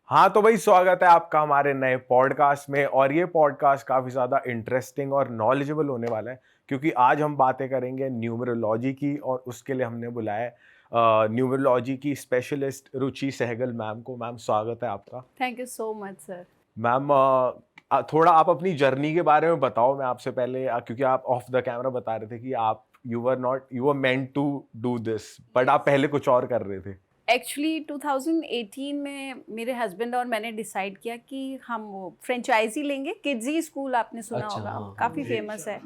हाँ, तो भाई स्वागत है आपका हमारे नए पॉडकास्ट में। और ये पॉडकास्ट काफ़ी ज़्यादा इंटरेस्टिंग और नॉलेजेबल होने वाला है, क्योंकि आज हम बातें करेंगे न्यूमरोलॉजी की। और उसके लिए हमने बुलाया है न्यूमरोलॉजी की स्पेशलिस्ट रुचि सहगल मैम को। मैम, स्वागत है आपका। Thank you so much sir. Ma'am, थोड़ा आप अपनी जर्नी के बारे में बताओ। मैं आपसे पहले क्योंकि आप ऑफ द कैमरा बता रहे थे कि आप you were meant to do this, but आप पहले कुछ और कर रहे थे। एक्चुअली 2018 में मेरे हस्बैंड और मैंने डिसाइड किया कि हम वो फ्रेंचाइजी लेंगे। किड्जी स्कूल आपने सुना अच्छा, होगा, हाँ, हाँ। काफ़ी फेमस है।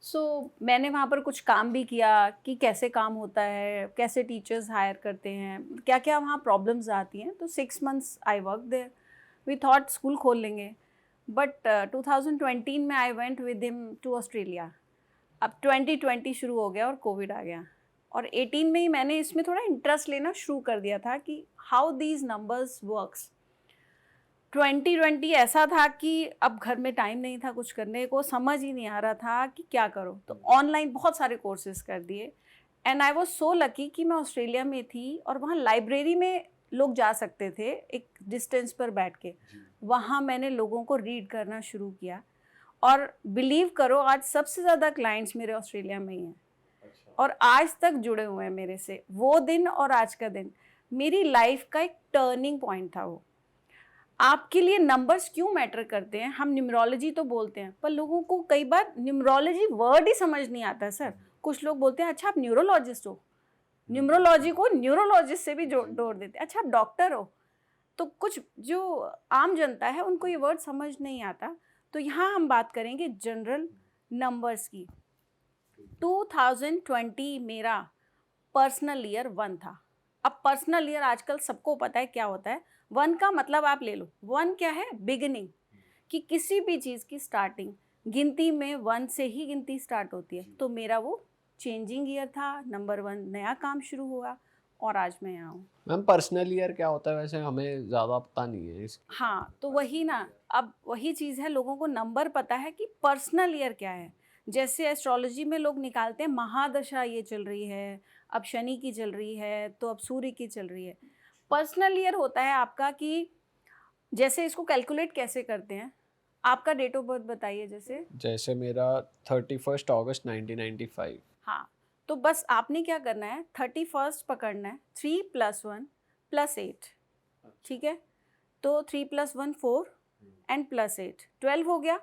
सो मैंने वहाँ पर कुछ काम भी किया कि कैसे काम होता है, कैसे टीचर्स हायर करते हैं, क्या क्या वहाँ प्रॉब्लम्स आती हैं। तो 6 months I work there. We thought school खोल लेंगे, बट 2020 में I went with him to Australia. अब 2020 शुरू हो गया और कोविड आ गया, और 18 में ही मैंने इसमें थोड़ा इंटरेस्ट लेना शुरू कर दिया था कि हाउ दीज नंबर्स वर्क्स। 2020 ऐसा था कि अब घर में टाइम नहीं था, कुछ करने को समझ ही नहीं आ रहा था कि क्या करो। तो ऑनलाइन बहुत सारे कोर्सेज कर दिए, and I was so lucky कि मैं ऑस्ट्रेलिया में थी और वहाँ लाइब्रेरी में लोग जा सकते थे एक डिस्टेंस पर बैठ के। वहाँ मैंने लोगों को रीड करना शुरू किया, और बिलीव करो आज सबसे ज़्यादा क्लाइंट्स मेरे ऑस्ट्रेलिया में ही हैं। और आज तक जुड़े हुए हैं मेरे से। वो दिन और आज का दिन मेरी लाइफ का एक टर्निंग पॉइंट था। वो आपके लिए नंबर्स क्यों मैटर करते हैं, हम न्यूमरोलॉजी तो बोलते हैं, पर लोगों को कई बार न्यूमरोलॉजी वर्ड ही समझ नहीं आता सर। कुछ लोग बोलते हैं अच्छा आप न्यूरोलॉजिस्ट हो, न्यूमरोलॉजी को न्यूरोलॉजिस्ट से भी जोड़ देते हैं। अच्छा आप डॉक्टर हो। तो कुछ जो आम जनता है उनको ये वर्ड समझ नहीं आता। तो यहाँ हम बात करेंगे जनरल नंबर्स की। 2020 मेरा पर्सनल ईयर 1 था। अब पर्सनल ईयर आजकल सबको पता है क्या होता है। 1 का मतलब आप ले लो, 1 क्या है, बिगिनिंग, कि किसी भी चीज़ की स्टार्टिंग। गिनती में 1 से ही गिनती स्टार्ट होती है। तो मेरा वो चेंजिंग ईयर था, नंबर 1, नया काम शुरू हुआ, और आज मैं यहाँ हूँ। मैम, पर्सनल ईयर क्या होता है? वैसे हमें ज़्यादा पता नहीं है इस। हाँ, तो वही ना, अब वही चीज़ है, लोगों को नंबर पता है कि पर्सनल ईयर क्या है। जैसे एस्ट्रोलॉजी में लोग निकालते हैं महादशा ये चल रही है, अब शनि की चल रही है, तो अब सूर्य की चल रही है। पर्सनल ईयर होता है आपका कि जैसे इसको कैलकुलेट कैसे करते हैं। आपका डेट ऑफ बर्थ बताइए जैसे। जैसे मेरा 31 अगस्त 1995। हाँ, तो बस आपने क्या करना है, 31 पकड़ना है, 3+1+8, ठीक है। तो 3+1 4 एंड +8 12 हो गया।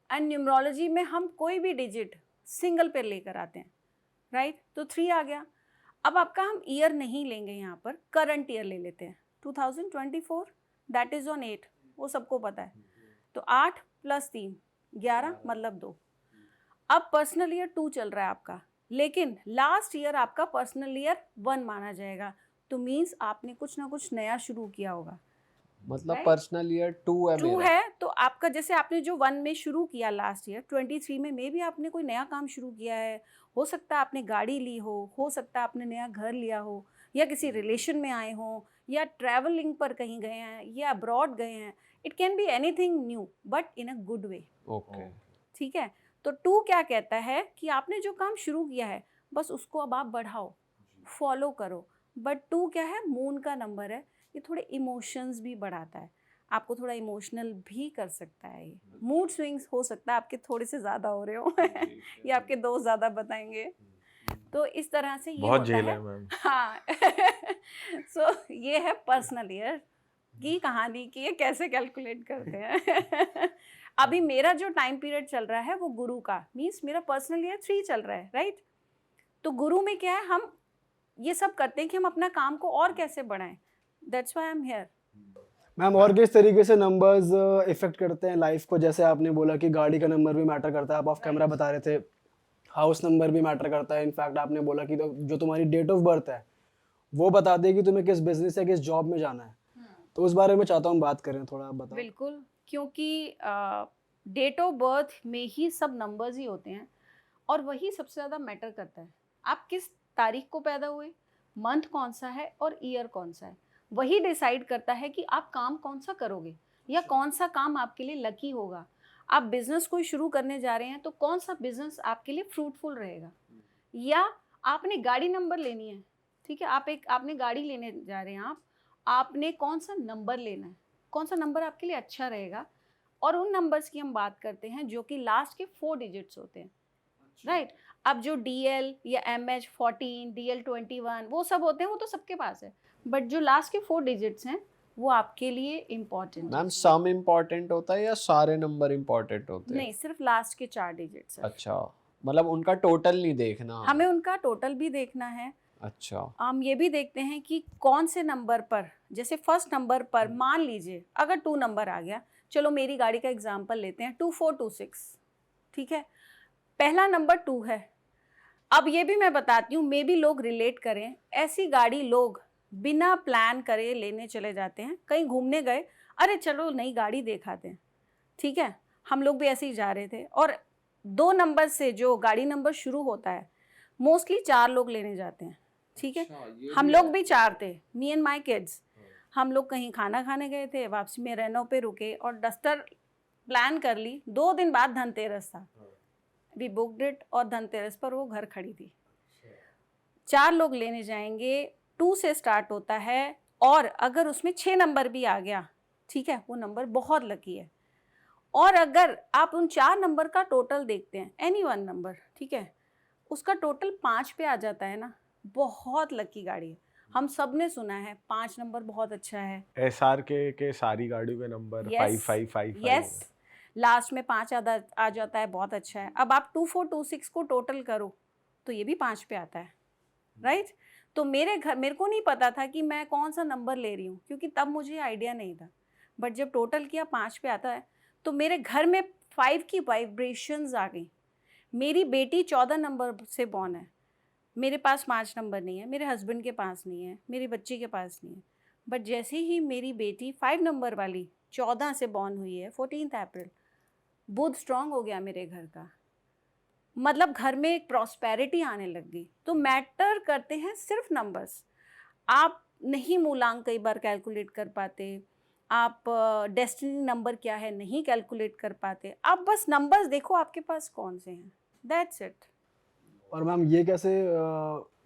एंड न्यूमरोलॉजी में हम कोई भी डिजिट सिंगल पे लेकर आते हैं, राइट। तो 3 आ गया। अब आपका हम ईयर नहीं लेंगे, यहाँ पर करंट ईयर ले लेते हैं, 2024, दैट इज़ ऑन 8, वो सबको पता है। तो 8 + 3 11 मतलब 2। अब पर्सनल ईयर 2 चल रहा है आपका, लेकिन लास्ट ईयर आपका पर्सनल ईयर 1 माना जाएगा। तो मीन्स आपने कुछ ना कुछ नया शुरू किया होगा, मतलब राइट। पर्सनल ईयर 2 है 2 मेरा। है तो आपका, जैसे आपने जो 1 में शुरू किया लास्ट ईयर 23 में, भी आपने कोई नया काम शुरू किया है। हो सकता है आपने गाड़ी ली हो सकता है आपने नया घर लिया हो, या किसी रिलेशन में आए हो, या ट्रैवलिंग पर कहीं गए हैं, या अब्रॉड गए हैं। It can be anything new, but in a good way, okay. ठीक है। तो 2 क्या कहता है कि आपने जो काम शुरू किया है बस उसको अब आप बढ़ाओ, फॉलो करो। बट 2 क्या है, मून का नंबर है। ये थोड़े इमोशंस भी बढ़ाता है, आपको थोड़ा इमोशनल भी कर सकता है। ये मूड स्विंग्स हो सकता है आपके थोड़े से ज़्यादा हो रहे हो या आपके दोस्त ज़्यादा बताएंगे। तो इस तरह से ये बहुत होता झेल है। है मैम। हाँ सो ये है पर्सनल ईयर की कहानी कि ये कैसे कैलकुलेट करते हैं अभी मेरा जो टाइम पीरियड चल रहा है वो गुरु का, मीन्स मेरा पर्सनल ईयर 3 चल रहा है, राइट। तो गुरु में क्या है, हम ये सब करते हैं कि हम अपना काम को और कैसे बढ़ाएं। That's why I am here. Ma'am, और किस तरीके से नंबर्स इफेक्ट करते हैं लाइफ को? जैसे आपने बोला कि गाड़ी का नंबर भी मैटर करता है, आप ऑफ कैमरा बता रहे थे। हाउस नंबर भी मैटर करता है। इनफैक्ट आपने बोला कि जो तुम्हारी डेट ऑफ बर्थ है वो बता देगी तुम्हें किस बिजनेस या किस जॉब में जाना है। तो उस बारे में चाहता हूँ बात करें, थोड़ा आप बताओ। बिल्कुल, क्योंकि डेट ऑफ बर्थ में ही सब नंबर्स ही होते हैं, और वही सबसे ज़्यादा मैटर करता है। आप किस तारीख को पैदा हुए, मंथ कौन सा है और ईयर कौन सा है, वही डिसाइड करता है कि आप काम कौन सा करोगे, या कौन सा काम आपके लिए लकी होगा। आप बिजनेस कोई शुरू करने जा रहे हैं तो कौन सा बिजनेस आपके लिए फ्रूटफुल रहेगा। या आपने गाड़ी नंबर लेनी है, ठीक है, आपने गाड़ी लेने जा रहे हैं, आपने कौन सा नंबर लेना है। कौन सा नंबर आपके लिए अच्छा रहेगा, और उन नंबर्स की हम बात करते हैं जो कि लास्ट के 4 डिजिट्स होते हैं, राइट। अब जो DL या MH14, DL21 वो सब होते हैं, वो तो सबके पास है, बट जो लास्ट के 4 डिजिट्स हैं वो आपके लिए इम्पोर्टेंट मैम है। सम इम्पोर्टेंट होता है या सारे नंबर इम्पोर्टेंट होते हैं? नहीं, सिर्फ लास्ट के 4 डिजिट्स है। अच्छा, मतलब उनका टोटल नहीं देखना हमें उनका टोटल भी देखना है। अच्छा, हम ये भी देखते हैं कि कौन से नंबर पर, जैसे फर्स्ट नंबर पर मान लीजिए अगर 2 नंबर आ गया, चलो मेरी गाड़ी का एग्जांपल लेते हैं 2426, ठीक है, पहला नंबर 2 है। अब ये भी मैं बताती हूँ, मे बी लोग रिलेट करें, ऐसी गाड़ी लोग बिना प्लान करे लेने चले जाते हैं। कहीं घूमने गए, अरे चलो नई गाड़ी देखाते हैं, ठीक है, हम लोग भी ऐसे ही जा रहे थे, और 2 नंबर से जो गाड़ी नंबर शुरू होता है मोस्टली 4 लोग लेने जाते हैं, ठीक है। हम लोग भी 4 थे, मी एंड माई किड्स। हम लोग कहीं खाना खाने गए थे, वापसी में रेनो पे रुके और डस्टर प्लान कर ली। 2 दिन बाद धनतेरस था, वी बुकड इट, और धनतेरस पर वो घर खड़ी थी। 4 लोग लेने जाएंगे, 2 से स्टार्ट होता है, और अगर उसमें 6 नंबर भी आ गया, ठीक है, वो नंबर बहुत लकी है। और अगर आप उन 4 नंबर का टोटल देखते हैं, एनी वन नंबर, ठीक है, उसका टोटल 5 पे आ जाता है ना, बहुत लकी गाड़ी है। हम सब ने सुना है 5 नंबर बहुत अच्छा है। SRK के सारी गाड़ियों के नंबर 5555 यस, लास्ट में 5 आ जाता है, बहुत अच्छा है। अब आप 2426 को टोटल करो तो ये भी 5 पे आता है, राइट। तो मेरे को नहीं पता था कि मैं कौन सा नंबर ले रही हूँ, क्योंकि तब मुझे आइडिया नहीं था, बट जब टोटल किया 5 पे आता है, तो मेरे घर में 5 की वाइब्रेशंस आ गई। मेरी बेटी 14 नंबर से बॉर्न है, मेरे पास 5 नंबर नहीं है, मेरे हस्बैंड के पास नहीं है, मेरी बच्ची के पास नहीं है, बट जैसे ही मेरी बेटी 5 नंबर वाली 14 से बॉर्न हुई है, 14 अप्रैल, बुध स्ट्रांग हो गया मेरे घर का, मतलब घर में एक प्रॉस्पेरिटी आने लग गई। तो मैटर करते हैं सिर्फ नंबर्स। आप नहीं मूलांक कई बार कैलकुलेट कर पाते, आप डेस्टिनी नंबर क्या है नहीं कैलकुलेट कर पाते, आप बस नंबर्स देखो आपके पास कौन से हैं, दैट्स इट। और मैम ये कैसे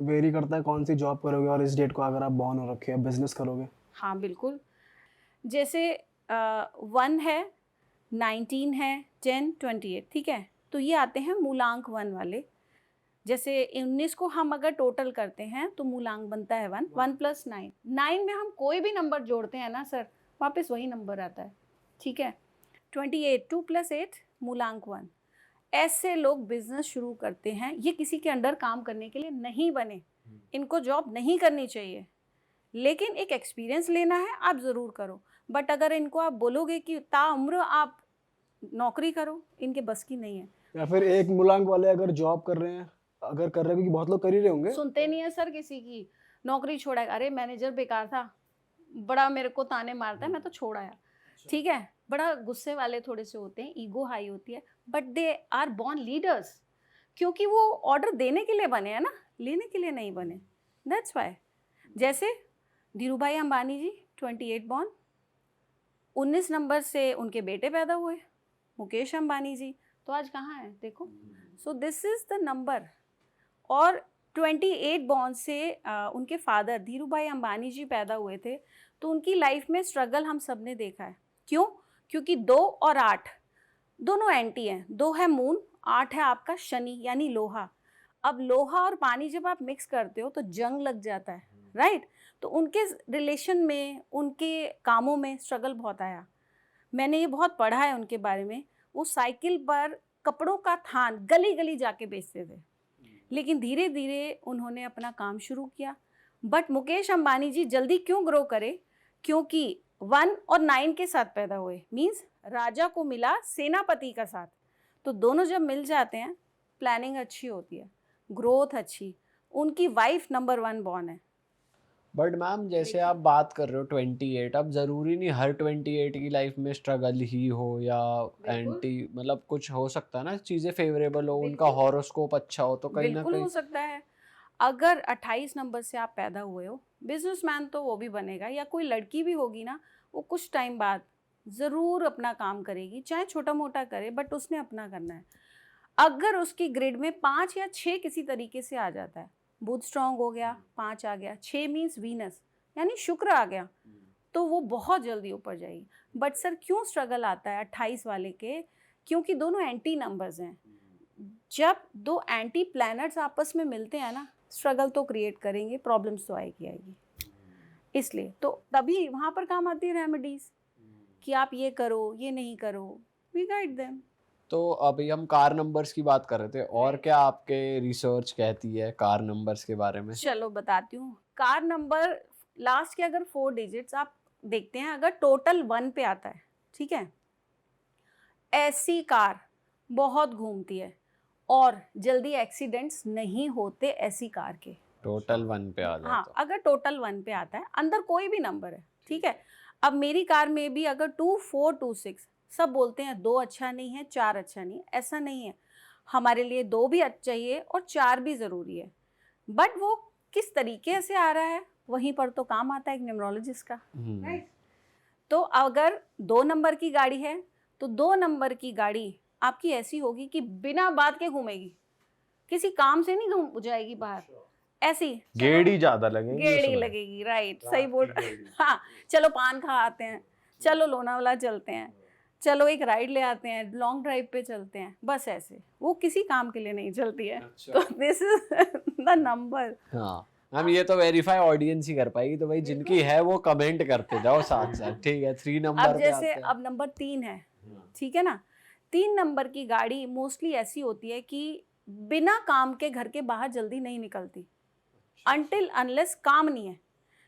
वेरी करता है कौन सी जॉब करोगे और इस डेट को अगर आप बॉर्न हो रखे हो, बिजनेस करोगे? हाँ बिल्कुल, जैसे 1 है, 19 है, 10, 28, ठीक है, तो ये आते हैं मूलांक 1 वाले। जैसे 19 को हम अगर टोटल करते हैं तो मूलांक बनता है 1, 1 + 9। 9 में हम कोई भी नंबर जोड़ते हैं ना सर, वापस वही नंबर आता है, ठीक है। 28, 2 + 8 मूलांक 1। ऐसे लोग बिजनेस शुरू करते हैं, ये किसी के अंडर काम करने के लिए नहीं बने, इनको जॉब नहीं करनी चाहिए, लेकिन एक एक्सपीरियंस लेना है, आप ज़रूर करो। बट अगर इनको आप बोलोगे कि ताउम्र आप नौकरी करो, इनके बस की नहीं है। या फिर एक मूलांक वाले अगर जॉब कर रहे हैं, अगर कर रहे हैं, क्योंकि बहुत लोग कर ही रहे होंगे, सुनते नहीं है सर किसी की, नौकरी छोड़ा, अरे मैनेजर बेकार था, बड़ा मेरे को ताने मारता है, मैं तो छोड़ आया, ठीक है, बड़ा गुस्से वाले थोड़े से होते हैं, ईगो हाई होती है, but they are born leaders, क्योंकि वो ऑर्डर देने के लिए बने हैं ना, लेने के लिए नहीं बने, दैट्स वाई। जैसे धीरू भाई अंबानी जी 28 बॉर्न, 19 नंबर से उनके बेटे पैदा हुए मुकेश अंबानी जी, तो आज कहाँ हैं देखो। So this is the number. और 28 बॉर्न से उनके फादर धीरू भाई अंबानी जी पैदा हुए थे, तो उनकी लाइफ में स्ट्रगल हम सब ने देखा है। क्यों? क्योंकि 2 और 8 दोनों एंटी हैं। 2 है मून, 8 है आपका शनि यानी लोहा। अब लोहा और पानी जब आप मिक्स करते हो तो जंग लग जाता है, राइट। तो उनके रिलेशन में, उनके कामों में स्ट्रगल बहुत आया। मैंने ये बहुत पढ़ा है उनके बारे में। वो साइकिल पर कपड़ों का थान गली गली जाके बेचते थे, लेकिन धीरे धीरे उन्होंने अपना काम शुरू किया। बट मुकेश अंबानी जी जल्दी क्यों ग्रो करे? क्योंकि 1 और 9 के साथ पैदा हुए, मीन्स राजा को मिला सेनापति का साथ। तो दोनों जब मिल जाते हैं, प्लानिंग अच्छी होती है, ग्रोथ अच्छी। उनकी वाइफ नंबर 1 बॉर्न है। बट मैम जैसे आप बात कर रहे हो 28, अब ज़रूरी नहीं हर 28 की लाइफ में स्ट्रगल ही हो या एंटी, मतलब कुछ हो सकता है ना, चीज़ें फेवरेबल हो, उनका हॉरोस्कोप अच्छा हो, तो कहीं ना बिल्कुल हो कहीं सकता है। अगर 28 नंबर से आप पैदा हुए हो, बिजनेसमैन तो वो भी बनेगा, या कोई लड़की भी होगी ना, वो कुछ टाइम बाद ज़रूर अपना काम करेगी, चाहे छोटा मोटा करे, बट उसने अपना करना है। अगर उसकी ग्रिड में 5 या 6 किसी तरीके से आ जाता है, बुध स्ट्रांग हो गया, 5 आ गया, 6 मीन्स वीनस यानी शुक्र आ गया, तो वो बहुत जल्दी ऊपर जाएगी। बट सर क्यों स्ट्रगल आता है 28 वाले के? क्योंकि दोनों एंटी नंबर्स हैं। जब दो एंटी प्लैनेट्स आपस में मिलते हैं ना, स्ट्रगल तो क्रिएट करेंगे, प्रॉब्लम्स तो आएगी आएगी। इसलिए तो तभी वहाँ पर काम आती है रेमेडीज कि आप ये करो, ये नहीं करो, वी गाइड देम। तो अभी हम कार नंबर्स की बात कर रहे थे, और क्या आपके रिसर्च कहती है कार नंबर्स के बारे में? चलो बताती हूँ। कार नंबर लास्ट के अगर 4 डिजिट्स आप देखते हैं, अगर टोटल 1 पे आता है, ठीक है, ऐसी कार बहुत घूमती है और जल्दी एक्सीडेंट्स नहीं होते ऐसी कार के। टोटल 1 पे आ जाए हाँ, तो अगर टोटल 1 पे आता है, अंदर कोई भी नंबर है, ठीक है। अब मेरी कार में भी अगर 2, 4, 2, 6 सब बोलते हैं 2 अच्छा नहीं है, 4 अच्छा नहीं है, ऐसा नहीं है। हमारे लिए 2 भी अच्छा चाहिए और 4 भी ज़रूरी है, बट वो किस तरीके से आ रहा है वहीं पर तो काम आता है एक न्यूमरोलॉजिस्ट का। तो अगर 2 नंबर की गाड़ी है तो 2 नंबर की गाड़ी आपकी ऐसी होगी कि बिना बात के घूमेगी, किसी काम से नहीं घूम जाएगी बाहर, ऐसी गेड़ी ज्यादा लगेगी गेड़ी उसमें। लगेगी, राइट, सही बोल। हाँ, चलो पान खा आते हैं, चलो लोनावाला चलते हैं, चलो एक राइड ले आते हैं, लॉन्ग ड्राइव पे चलते हैं, बस ऐसे। वो किसी काम के लिए नहीं चलती है। तो दिस इज द नंबर। हाँ मैम, ये तो वेरीफाई ऑडियंस ही कर पाएगी, तो भाई जिनकी है वो कमेंट करते जाओ साथ साथ, ठीक है। 3 नंबर अब पे जैसे आते हैं। अब नंबर 3 है, ठीक है ना। 3 नंबर की गाड़ी मोस्टली ऐसी होती है कि बिना काम के घर के बाहर जल्दी नहीं निकलती, अनटिल अनलेस काम नहीं है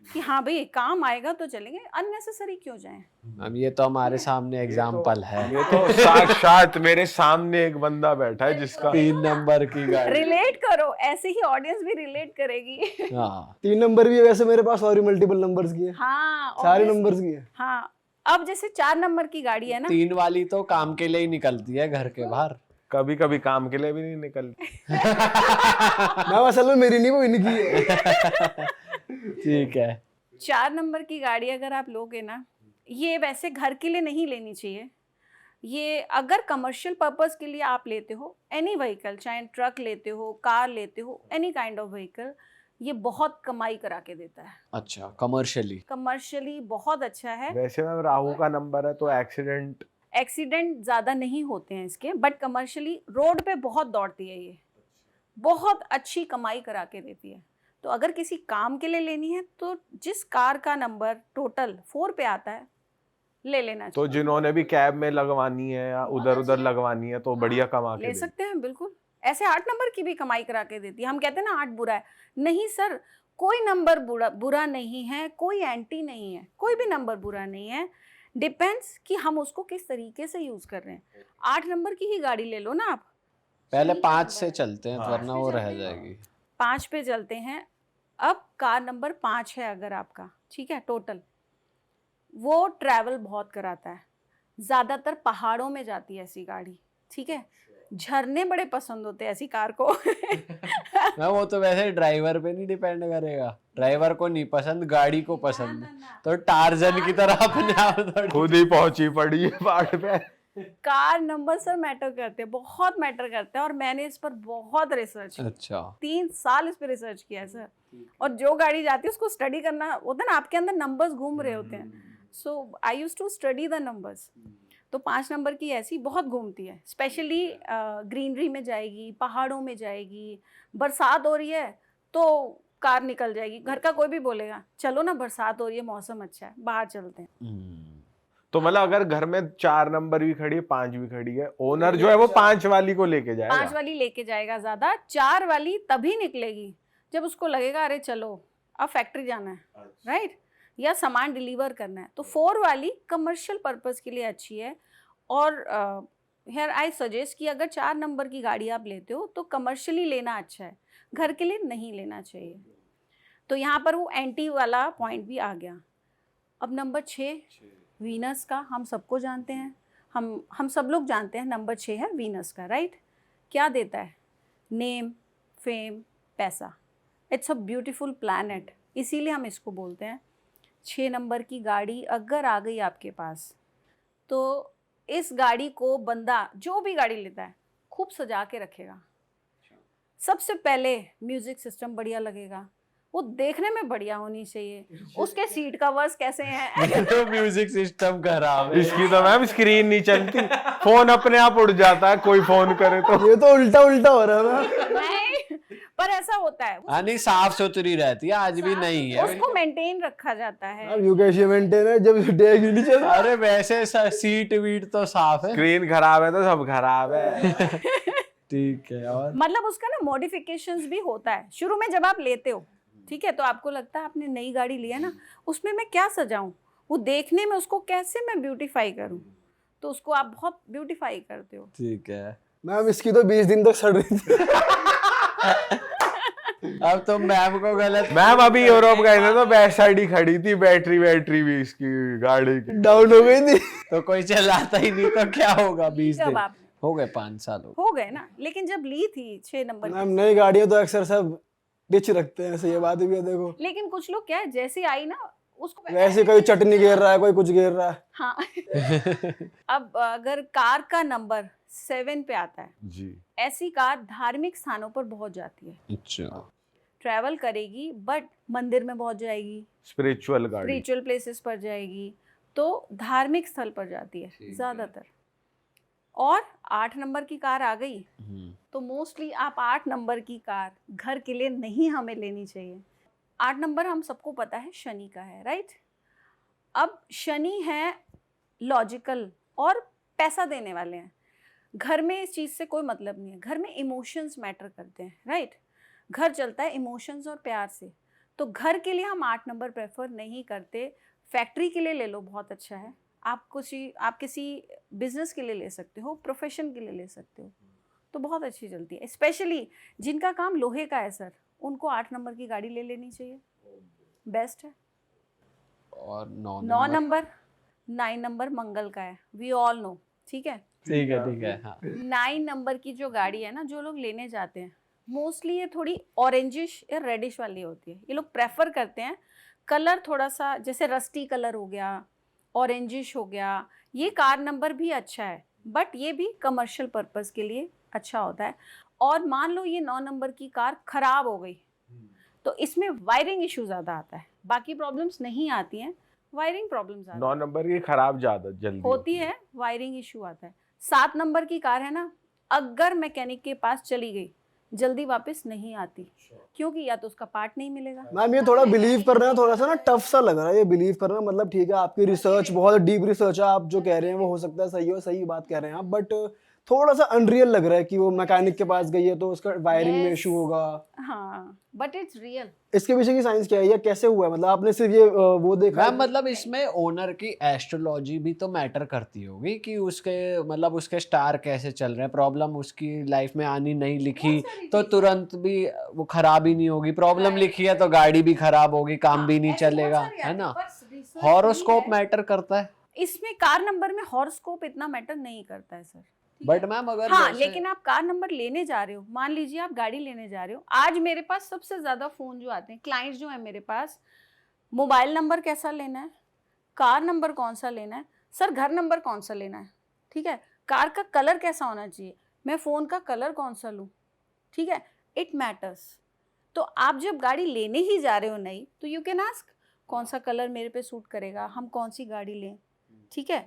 कि हाँ भाई काम आएगा तो चलेंगे, अननेसेसरी क्यों जाएं। मैम ये तो हमारे सामने एग्जाम्पल है। ये तो साक्षात मेरे सामने एक बंदा बैठा है जिसका 3 नंबर की गाड़ी। रिलेट करो, ऐसे ही ऑडियंस भी रिलेट करेगी। हाँ 3 नंबर भी है वैसे मेरे पास, और भी मल्टीपल नंबर्स की है, हाँ, सारे obviously। नंबर्स की है। हाँ, अब जैसे 4 नंबर की गाड़ी है ना, 3 वाली तो काम के लिए ही निकलती है घर के बाहर। कभी कभी काम के लिए भी नहीं निकलती। मैं असल में मेरी नहीं, वो इनकी है। ठीक है। 4 नंबर की गाड़ी अगर आप लोगे ना, ये वैसे घर के लिए नहीं लेनी चाहिए। ये अगर कमर्शियल पर्पस के लिए आप लेते हो, एनी व्हीकल, चाहे ट्रक लेते हो, कार लेते हो, एनी काइंड ऑफ व्हीकल, ये बहुत कमाई करा के देता है। अच्छा, कमर्शियली बहुत अच्छा है। वैसे मैम राहु का नंबर है तो एक्सीडेंट ज़्यादा नहीं होते हैं इसके, बट कमर्शियली रोड पे बहुत दौड़ती है ये, बहुत अच्छी कमाई करा के देती है। तो अगर किसी काम के लिए लेनी है तो जिस कार का नंबर टोटल 4 पे आता है ले लेना तो चाहिए। जिन्होंने भी कैब में लगवानी है या उधर उधर लगवानी है तो बढ़िया कमा के ले देगी। सकते हैं बिल्कुल। ऐसे 8 नंबर की भी कमाई करा के देती है। हम कहते हैं ना 8 बुरा है, नहीं सर, कोई नंबर बुरा नहीं है, कोई एंटी नहीं है, कोई भी नंबर बुरा नहीं है। डिपेंड्स कि हम उसको किस तरीके से यूज कर रहे हैं। 8 नंबर की ही गाड़ी ले लो ना आप। पहले 5 से चलते हैं, हाँ। वरना वो रह जाएगी। 5 पे चलते हैं। अब कार नंबर 5 है अगर आपका, ठीक है, टोटल वो ट्रैवल बहुत कराता है, ज़्यादातर पहाड़ों में जाती है ऐसी गाड़ी, ठीक है। झरने बड़े पसंद होते हैं ऐसी कार को। मैं वो तो वैसे ड्राइवर पे नहीं डिपेंड करेगा, ड्राइवर को नहीं पसंद, गाड़ी को पसंद है। तो टार्जन की तरह अपने आप थोड़ी- खुद ही पहुंची पड़ी है पहाड़ पे। कार नंबर सर मैटर करते हैं, बहुत मैटर करते हैं, और मैंने इस पर बहुत रिसर्च, अच्छा 3 साल इस पर रिसर्च किया है सर। और जो गाड़ी जाती है उसको स्टडी करना होता है ना, आपके अंदर नंबर्स घूम रहे होते हैं। So I use to study the numbers. तो 5 नंबर की ऐसी बहुत घूमती है, स्पेशली ग्रीनरी में जाएगी, पहाड़ों में जाएगी, बरसात हो रही है तो कार निकल जाएगी। घर का कोई भी बोलेगा चलो ना बरसात हो रही है, मौसम अच्छा है, बाहर चलते हैं। तो मतलब अगर घर में 4 नंबर भी खड़ी है, 5 भी खड़ी है, ओनर जो है वो 5 वाली को लेके 5 जाएगा। वाली लेके जाएगा ज़्यादा, 4 वाली तभी निकलेगी जब उसको लगेगा अरे चलो अब फैक्ट्री जाना है, राइट, या सामान डिलीवर करना है। तो 4 वाली कमर्शियल पर्पस के लिए अच्छी है। और हेयर आई सजेस्ट कि अगर 4 नंबर की गाड़ी आप लेते हो तो कमर्शियली लेना अच्छा है, घर के लिए नहीं लेना चाहिए। तो यहाँ पर वो एंटी वाला पॉइंट भी आ गया। अब नंबर 6 वीनस का, हम सबको जानते हैं, हम सब लोग जानते हैं नंबर 6 है वीनस का, राइट। क्या देता है? नेम, फेम, पैसा। इट्स अ ब्यूटीफुल प्लैनेट, इसीलिए हम इसको बोलते हैं। 6 नंबर की गाड़ी अगर आ गई आपके पास तो इस गाड़ी को बंदा जो भी गाड़ी लेता है खूब सजा के रखेगा। सबसे पहले म्यूज़िक सिस्टम बढ़िया लगेगा, वो देखने में बढ़िया होनी चाहिए, उसके सीट कवर्स कैसे हैं म्यूजिक सिस्टम खराब है। इसकी तो मैम स्क्रीन नहीं चलती, फोन अपने आप उड़ जाता है कोई फोन करे तो। ये तो उल्टा उल्टा हो रहा है मैम। नहीं, पर ऐसा होता है, हाँ नहीं, साफ सुथरी रहती है, आज भी नहीं है। उसको मेंटेन रखा जाता है। अब यू कैसे मेंटेन है जब डेग ही नहीं चल रहा। अरे वैसे सीट वीट तो साफ है। स्क्रीन खराब है तो सब खराब है। ठीक है। और मतलब उसका ना मॉडिफिकेशंस भी होता है। शुरू में जब आप लेते हो, ठीक है, तो आपको लगता है आपने नई गाड़ी लिया ना, उसमें मैं क्या सजाऊं, वो देखने में उसको कैसे मैं ब्यूटीफाई करूं, तो उसको आप बहुत ब्यूटीफाई करते हो। ठीक है। मैम इसकी तो 20 दिन तक सड़ रही थी। अब तो मैम को गलत। मैम अभी यूरोप गए थे तो बैक साइड ही खड़ी थी, बैटरी भी इसकी गाड़ी की डाउन हो गई थी। तो कोई चलाता ही नहीं तो क्या होगा। 20 जब दिन आप हो गए, 5 साल हो गए ना, लेकिन जब ली थी 6 नंबर मैम नई गाड़ियां तो अक्सर सब डिच रखते हैं, ऐसे ये बात भी है देखो। लेकिन कुछ लोग क्या है, जैसी आई ना उसको वैसे कोई चटनी घेर रहा है, कोई कुछ घेर रहा है। हाँ अब अगर कार का नंबर 7 पे आता है, जी। ऐसी कार धार्मिक स्थानों पर पहुंच जाती है, अच्छा। ट्रैवल करेगी, बट मंदिर में पहुंच जाएगी, स्पिरिचुअल गाड़ी। स्पिरिचुअल प्लेसेस पर जाएगी, तो धार्मिक स्थल पर जाती है ज्यादातर। और 8 नंबर की कार आ गई तो मोस्टली आप 8 नंबर की कार घर के लिए नहीं हमें लेनी चाहिए। 8 नंबर हम सबको पता है शनि का है, राइट। अब शनि है लॉजिकल और पैसा देने वाले हैं। घर में इस चीज़ से कोई मतलब नहीं है, घर में इमोशंस मैटर करते हैं, राइट। घर चलता है इमोशंस और प्यार से, तो घर के लिए हम 8 नंबर प्रेफर नहीं करते। फैक्ट्री के लिए ले लो, बहुत अच्छा है। आप किसी बिजनेस के लिए ले सकते हो, प्रोफेशन के लिए ले सकते हो, तो बहुत अच्छी चलती है। स्पेशली जिनका काम लोहे का है सर, उनको 8 नंबर की गाड़ी ले लेनी चाहिए, बेस्ट है। और 9 नंबर 9 नंबर मंगल का है, वी ऑल नो, ठीक है। ठीक है। ठीक है। हाँ। 9 नंबर की जो गाड़ी है ना, जो लोग लेने जाते हैं, मोस्टली ये थोड़ी ऑरेंजिश या रेडिश वाली होती है। ये लोग प्रेफर करते हैं कलर थोड़ा सा, जैसे रस्टी कलर हो गया, ऑरेंजिश हो गया। ये कार नंबर भी अच्छा है, बट ये भी कमर्शियल पर्पस के लिए अच्छा होता है। और मान लो ये 9 नंबर की कार खराब हो गई, तो इसमें वायरिंग इशू ज़्यादा आता है, बाकी प्रॉब्लम्स नहीं आती हैं, वायरिंग प्रॉब्लम ज़्यादा 9 नंबर की खराब ज्यादा जल्दी होती है, वायरिंग इशू आता है। 7 नंबर की कार है ना, अगर मैकेनिक के पास चली गई जल्दी वापस नहीं आती, क्योंकि या तो उसका पार्ट नहीं मिलेगा। मैम ये थोड़ा बिलीव करना थोड़ा सा ना टफ सा लग रहा है, ये बिलीव करना। मतलब ठीक है आपकी रिसर्च बहुत डीप रिसर्च है, आप जो कह रहे हैं वो हो सकता है सही हो, सही बात कह रहे हैं आप, बट थोड़ा सा अनरियल लग रहा है कि वो मैकेनिक के पास गई है तो उसका वायरिंग में Yes. इशू होगा। हाँ, बट इट्स रियल। इसके पीछे की साइंस क्या है या कैसे हुआ है? मतलब आपने सिर्फ ये वो देखा मैम मतलब इसमें ओनर की एस्ट्रोलॉजी भी तो मैटर करती होगी कि उसके मतलब उसके स्टार कैसे चल रहे हैं। प्रॉब्लम उसकी लाइफ में आनी नहीं लिखी तो तुरंत भी वो खराब ही नहीं होगी, प्रॉब्लम लिखी है तो गाड़ी भी खराब होगी, काम भी नहीं चलेगा, है ना। हॉरोस्कोप मैटर करता है इसमें कार नंबर में हॉरोस्कोप इतना मैटर नहीं करता है सर। बट मैम अगर हाँ, लेकिन आप कार नंबर लेने जा रहे हो, मान लीजिए आप गाड़ी लेने जा रहे हो, आज मेरे पास सबसे ज्यादा फोन जो आते हैं, क्लाइंट्स जो है मेरे पास, मोबाइल नंबर कैसा लेना है, कार नंबर कौन सा लेना है, सर घर नंबर कौन सा लेना है, ठीक है, कार का कलर कैसा होना चाहिए, मैं फ़ोन का कलर कौन सा लूँ, ठीक है, इट मैटर्स। तो आप जब गाड़ी लेने ही जा रहे हो नई, तो यू कैन आस्क कौन सा कलर मेरे पे सूट करेगा, हम कौन सी गाड़ी लें, ठीक है।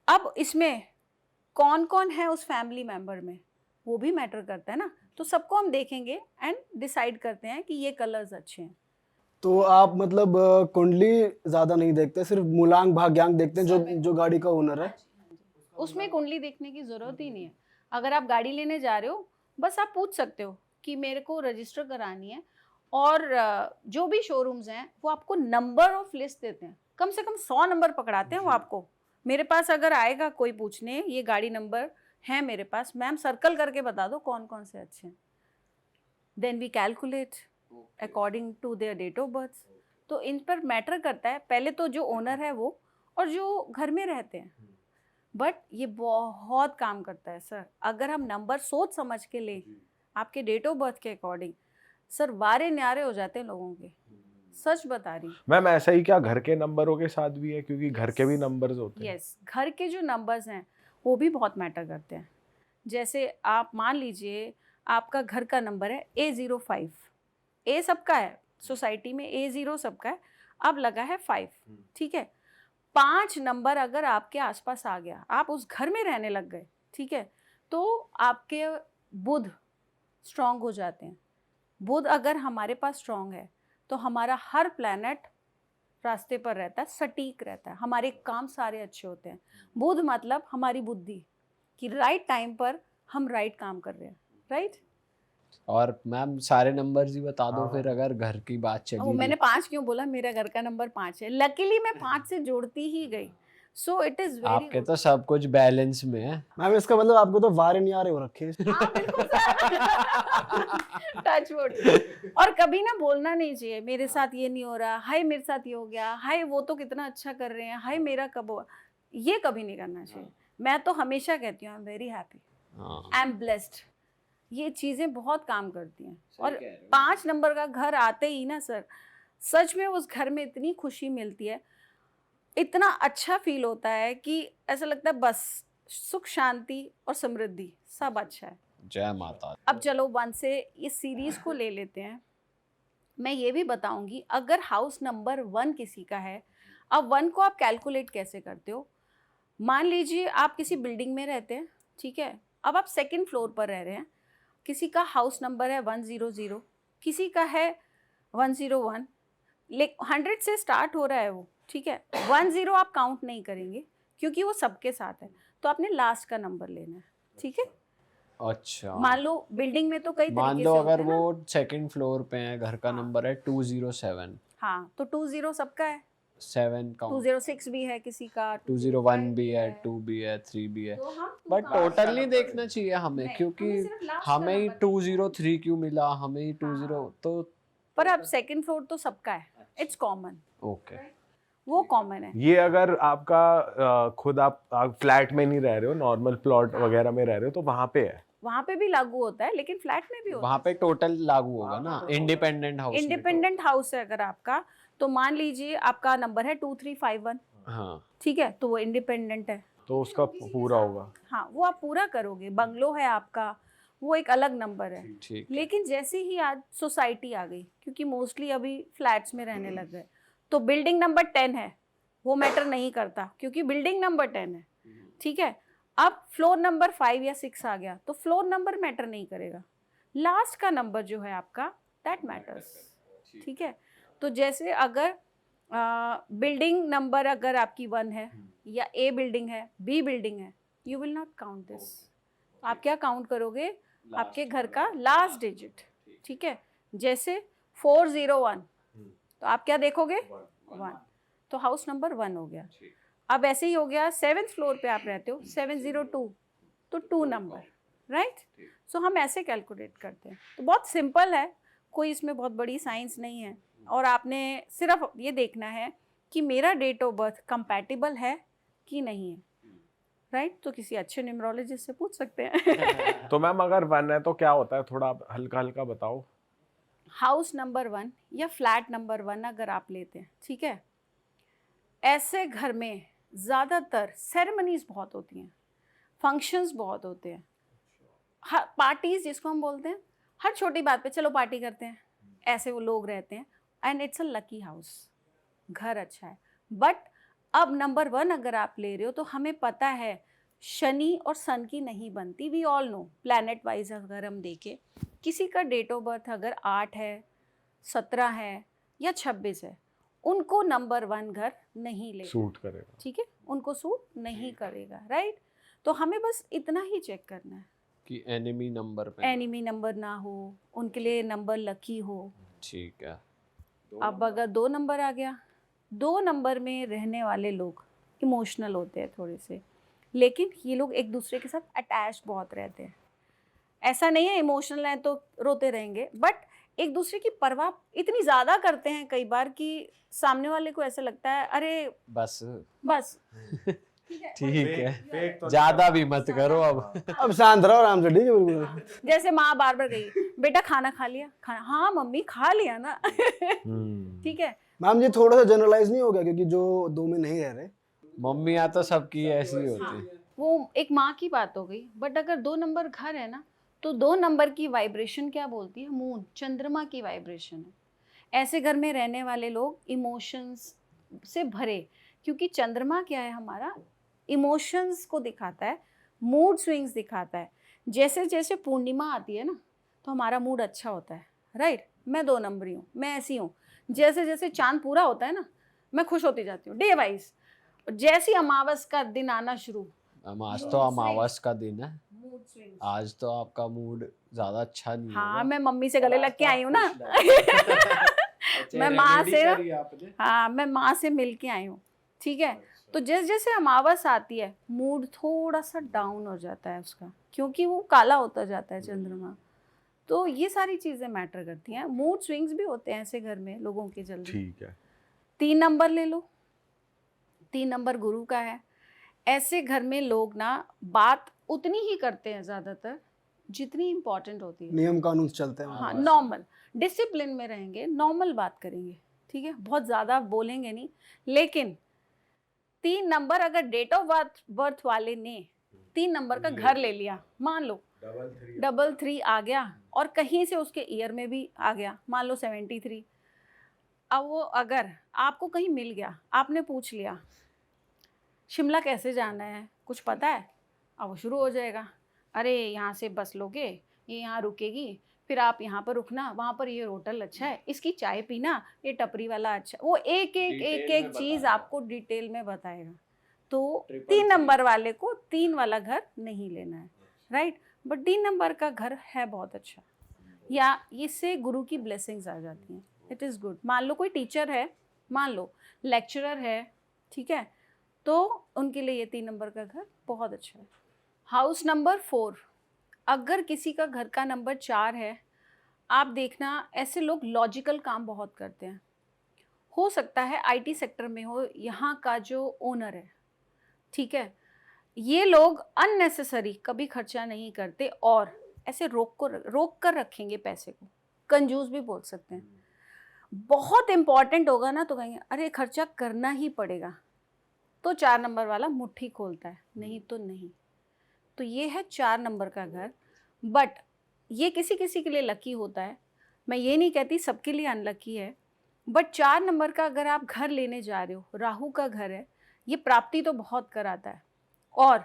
अब इसमें कौन कौन है उस फैमिली मेंबर में, वो भी मैटर करता है ना, तो सबको हम देखेंगे एंड डिसाइड करते हैं कि ये कलर्स अच्छे हैं। तो आप मतलब कुंडली ज्यादा नहीं देखते, सिर्फ मूलांक भाग्यांक देखते हैं जो गाड़ी का ओनर है। उसमें कुंडली देखने की ज़रूरत ही नहीं है। अगर आप गाड़ी लेने जा रहे हो, बस आप पूछ सकते हो कि मेरे को रजिस्टर करानी है, और जो भी शोरूम्स हैं वो आपको नंबर ऑफ लिस्ट देते हैं, कम से कम 100 नंबर पकड़ाते हैं वो आपको। मेरे पास अगर आएगा कोई पूछने ये गाड़ी नंबर है मेरे पास, मैम सर्कल करके बता दो कौन कौन से अच्छे हैं, then we calculate according to their date of birth. तो इन पर मैटर करता है पहले तो जो ओनर है वो, और जो घर में रहते हैं। बट ये बहुत काम करता है सर, अगर हम नंबर सोच समझ के लें आपके डेट ऑफ बर्थ के अकॉर्डिंग, सर वारे न्यारे हो जाते हैं लोगों के, सच बता रही। मैम ऐसा ही क्या घर के नंबरों के साथ भी है, क्योंकि घर के भी नंबर्स होते हैं। यस, घर के जो नंबर्स हैं वो भी बहुत मैटर करते हैं। जैसे आप मान लीजिए आपका घर का नंबर है A05, ए सबका है, सोसाइटी में A0 सबका है, अब लगा है 5, ठीक है। 5 नंबर अगर आपके आसपास आ गया, आप उस घर में रहने लग गए, ठीक है, तो आपके बुध स्ट्रांग हो जाते हैं। बुध अगर हमारे पास स्ट्रांग है तो हमारा हर प्लैनेट रास्ते पर रहता है, सटीक रहता है, हमारे काम सारे अच्छे होते हैं। बुध मतलब हमारी बुद्धि कि राइट टाइम पर हम राइट काम कर रहे हैं, राइट। और मैम सारे नंबर्स ही बता दो हाँ। फिर, अगर घर की बात चली वो रही। मैंने 5 क्यों बोला, मेरा घर का नंबर 5 है, लकीली मैं 5 से जोड़ती ही गई, सो इट इज वेरी आपके तो सब कुछ बैलेंस में है। मैम इसका मतलब आपको तो वार नहीं आ रहे हो रखे हैं। हाँ बिल्कुल टच वुड। और कभी ना बोलना नहीं चाहिए मेरे साथ ये नहीं हो रहा, हाय मेरे साथ ये हो गया, हाय वो तो कितना अच्छा कर रहे हैं, हाय मेरा कब हुआ, ये कभी नहीं करना चाहिए। मैं तो हमेशा कहती हूँ I am very happy, I am blessed, ये चीज़ें बहुत काम करती हैं। और 5 नंबर का घर आते ही ना सर, सच में उस घर में इतनी खुशी मिलती है, इतना अच्छा फील होता है कि ऐसा लगता है बस सुख शांति और समृद्धि सब अच्छा है। जय माता। अब चलो 1 से इस सीरीज को ले लेते हैं। मैं ये भी बताऊंगी अगर हाउस नंबर 1 किसी का है, अब 1 को आप कैलकुलेट कैसे करते हो। मान लीजिए आप किसी बिल्डिंग में रहते हैं, ठीक है, अब आप 2nd फ्लोर पर रह रहे हैं, किसी का हाउस नंबर है 100, किसी का है 101, 100 से स्टार्ट हो रहा है वो, ठीक है। 10 आप काउंट नहीं करेंगे क्योंकि वो सबके साथ है, तो आपने लास्ट का नंबर लेना है, ठीक है। अच्छा, मान लो बिल्डिंग में तो कई मान तरीके लो से अगर होते हैं वो ना। 2nd फ्लोर पे है, घर का नंबर है 207, हाँ तो 20 सबका है, 7 काउंट, 206 भी है किसी का, 201 भी है, 2 भी है, 3 भी है। तो हम बट टोटल नहीं देखना चाहिए हमें, नहीं, क्योंकि हमें सिर्फ last का हमें ही नंबर 203 क्यों मिला, हमें ही 20 तो पर अब 2nd फ्लोर तो सबका है, इट्स कॉमन, ओके। वो कॉमन है। ये अगर आपका खुद आप फ्लैट में नहीं रह रहे हो, नॉर्मल प्लॉट वगैरह में रह रहे हो, तो वहां पे है। वहाँ पे भी लागू होता है, लेकिन फ्लैट में भी होता वहाँ पे टोटल लागू होगा ना, इंडिपेंडेंट है। हाउस में। इंडिपेंडेंट हाउस है अगर आपका, तो मान लीजिए आपका नंबर है 2351, हाँ, ठीक है, तो वो इंडिपेंडेंट है, तो उसका पूरा होगा। हाँ वो आप पूरा करोगे। बंगलो है आपका, वो एक अलग नंबर है। ठीक। लेकिन जैसे ही आज सोसाइटी आ गई, क्योंकि मोस्टली अभी फ्लैट्स में रहने लग गए, तो बिल्डिंग नंबर 10 है वो मैटर नहीं करता क्योंकि बिल्डिंग नंबर 10 है, ठीक है। अब फ्लोर नंबर 5 या 6 आ गया तो फ्लोर नंबर मैटर नहीं करेगा, लास्ट का नंबर जो है आपका दैट मैटर्स, ठीक है। तो जैसे अगर बिल्डिंग नंबर अगर आपकी 1 है या A बिल्डिंग है, B बिल्डिंग है, you will not count this. आप क्या काउंट करोगे, आपके घर का लास्ट डिजिट, ठीक है। जैसे 401, तो आप क्या देखोगे 1, तो हाउस नंबर 1 हो गया। अब ऐसे ही हो गया 7th फ्लोर पे आप रहते हो, 702, तो 2 नंबर, राइट। सो हम ऐसे कैलकुलेट करते हैं, तो बहुत सिंपल है, कोई इसमें बहुत बड़ी साइंस नहीं है। और आपने सिर्फ ये देखना है कि मेरा डेट ऑफ बर्थ कंपैटिबल है कि नहीं है, राइट। तो किसी अच्छे न्यूमरोलॉजिस्ट से पूछ सकते हैं। तो मैम अगर 1 है तो क्या होता है, थोड़ा हल्का हल्का बताओ। हाउस नंबर 1 या फ्लैट नंबर 1 अगर आप लेते हैं, ठीक है, ऐसे घर में ज़्यादातर सेरेमनीज बहुत होती हैं, फंक्शंस बहुत होते हैं, पार्टीज जिसको हम बोलते हैं, हर छोटी बात पे चलो पार्टी करते हैं, ऐसे वो लोग रहते हैं। And it's a lucky house, घर अच्छा है। बट अब नंबर 1 अगर आप ले रहे हो तो हमें पता है शनि और सन की नहीं बनती, we all know. Planet wise अगर हम देखें, किसी का डेट ऑफ बर्थ अगर 8 है, 17 है या 26 है, उनको नंबर 1 घर नहीं ले सूट करेगा, ठीक है, उनको सूट नहीं करेगा, राइट। तो हमें बस इतना ही चेक करना है कि एनिमी नंबर पे। एनिमी नंबर ना हो, उनके लिए नंबर लकी हो। ठीक है। अब अगर 2 नंबर आ गया, 2 नंबर में रहने वाले लोग इमोशनल होते हैं थोड़े से, लेकिन ये लोग एक दूसरे के साथ अटैच बहुत रहते हैं। ऐसा नहीं है इमोशनल है तो रोते रहेंगे, बट एक दूसरे की परवाह इतनी ज़्यादा करते हैं कई बार कि सामने वाले को ऐसा लगता है अरे बस बस ठीक है, ज्यादा भी मत करो अब। अब शांत रहो आराम से, ठीक है बिल्कुल। जैसे माँ बार बार गई, बेटा खाना खा लिया, खाना, हाँ मम्मी खा लिया ना। ठीक है, मैम ये थोड़ा सा जनरलाइज नहीं हो गया क्योंकि जो 2 में नहीं रह रहे। मम्मियाँ तो सबकी ऐसी होती है। वो एक माँ की बात हो गई। बट अगर 2 नंबर घर है ना, तो 2 नंबर की वाइब्रेशन क्या बोलती है, मून, चंद्रमा की वाइब्रेशन है। ऐसे घर में रहने वाले लोग इमोशंस से भरे, क्योंकि चंद्रमा क्या है हमारा, इमोशंस को दिखाता है, मूड स्विंग्स दिखाता है। जैसे जैसे पूर्णिमा आती है ना तो हमारा मूड अच्छा होता है, राइट। मैं 2 नंबरी हूँ, मैं ऐसी हूँ। जैसे जैसे चांद पूरा होता है ना मैं खुश होती जाती हूँ डे वाइज। जैसी अमावस का दिन आना शुरू, आज तो अमावस का दिन है, मूड स्विंग्स। आज तो आपका मूड ज्यादा अच्छा नहीं हाँ होगा। मैं मम्मी से गले लग के आई हूँ ना अच्छा, मैं माँ से remedy करी आपने? हाँ मैं माँ से मिल के आई हूँ, ठीक है। तो जैसे जैसे अमावस आती है मूड थोड़ा सा डाउन हो जाता है उसका, क्योंकि वो काला होता जाता है चंद्रमा। तो ये सारी चीज़ें मैटर करती हैं। मूड स्विंग्स भी होते हैं ऐसे घर में लोगों के जल्दी। ठीक है। 3 नंबर ले लो, 3 नंबर गुरु का है। ऐसे घर में लोग ना बात उतनी ही करते हैं ज़्यादातर जितनी इम्पोर्टेंट होती है। नियम कानून से चलते हैं। हाँ नॉर्मल डिसिप्लिन में रहेंगे, नॉर्मल बात करेंगे, ठीक है, बहुत ज़्यादा बोलेंगे नहीं। लेकिन 3 नंबर अगर डेट ऑफ बर्थ वाले ने 3 नंबर का घर ले लिया, मान लो 333 आ गया और कहीं से उसके ईयर में भी आ गया, मान लो 73। अब वो अगर आपको कहीं मिल गया, आपने पूछ लिया शिमला कैसे जाना है, कुछ पता है, अब वो शुरू हो जाएगा, अरे यहाँ से बस लोगे, ये यहाँ रुकेगी, फिर आप यहाँ पर रुकना, वहाँ पर ये होटल अच्छा है, इसकी चाय पीना, ये टपरी वाला अच्छा, वो एक एक डिटेल एक में एक चीज़ बताएगा। आपको डिटेल में बताएगा। तो 3 333 नंबर वाले को 3 वाला घर नहीं लेना है, राइट। बट 3 नंबर का घर है बहुत अच्छा, या इससे गुरु की ब्लेसिंग्स आ जाती हैं, इट इज़ गुड। मान लो कोई टीचर है, मान लो लेक्चरर है, ठीक है, तो उनके लिए ये 3 नंबर का घर बहुत अच्छा है। हाउस नंबर 4, अगर किसी का घर का नंबर 4 है, आप देखना ऐसे लोग लॉजिकल काम बहुत करते हैं। हो सकता है आईटी सेक्टर में हो यहाँ का जो ओनर है, ठीक है, ये लोग अननेसेसरी कभी खर्चा नहीं करते और ऐसे रोक कर रखेंगे पैसे को, कंजूस भी बोल सकते हैं। बहुत इंपॉर्टेंट होगा ना तो कहेंगे अरे खर्चा करना ही पड़ेगा, तो 4 नंबर वाला मुट्ठी खोलता है, नहीं तो नहीं। तो ये है 4 नंबर का घर। बट ये किसी किसी के लिए लकी होता है, मैं ये नहीं कहती सबके लिए अनलकी है। बट 4 नंबर का अगर आप घर लेने जा रहे हो, राहु का घर है, ये प्राप्ति तो बहुत कराता है और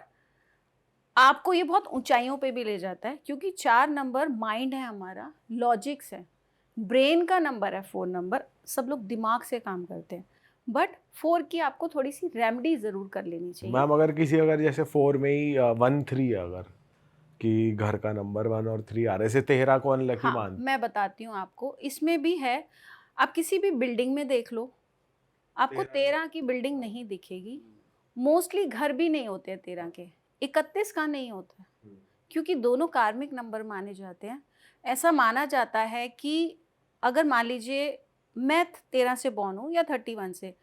आपको ये बहुत ऊंचाइयों पे भी ले जाता है, क्योंकि 4 नंबर माइंड है हमारा, लॉजिक्स है, ब्रेन का नंबर है 4 नंबर, सब लोग दिमाग से काम करते हैं। बट 4 की आपको थोड़ी सी रेमेडी ज़रूर कर लेनी चाहिए। मैम अगर जैसे 4 में ही 1 3 है, अगर कि घर का नंबर 1 और 3 आ रहे से 13 को अनलकी हाँ मान। मैं बताती हूँ आपको, इसमें भी है। आप किसी भी बिल्डिंग में देख लो, आपको 13 की बिल्डिंग नहीं दिखेगी। मोस्टली घर भी नहीं होते हैं 13 के, 31 का नहीं होता, क्योंकि दोनों कार्मिक नंबर माने जाते हैं। ऐसा माना जाता है कि अगर मान लीजिए मैं 13 से बॉर्न हूँ या 31 से,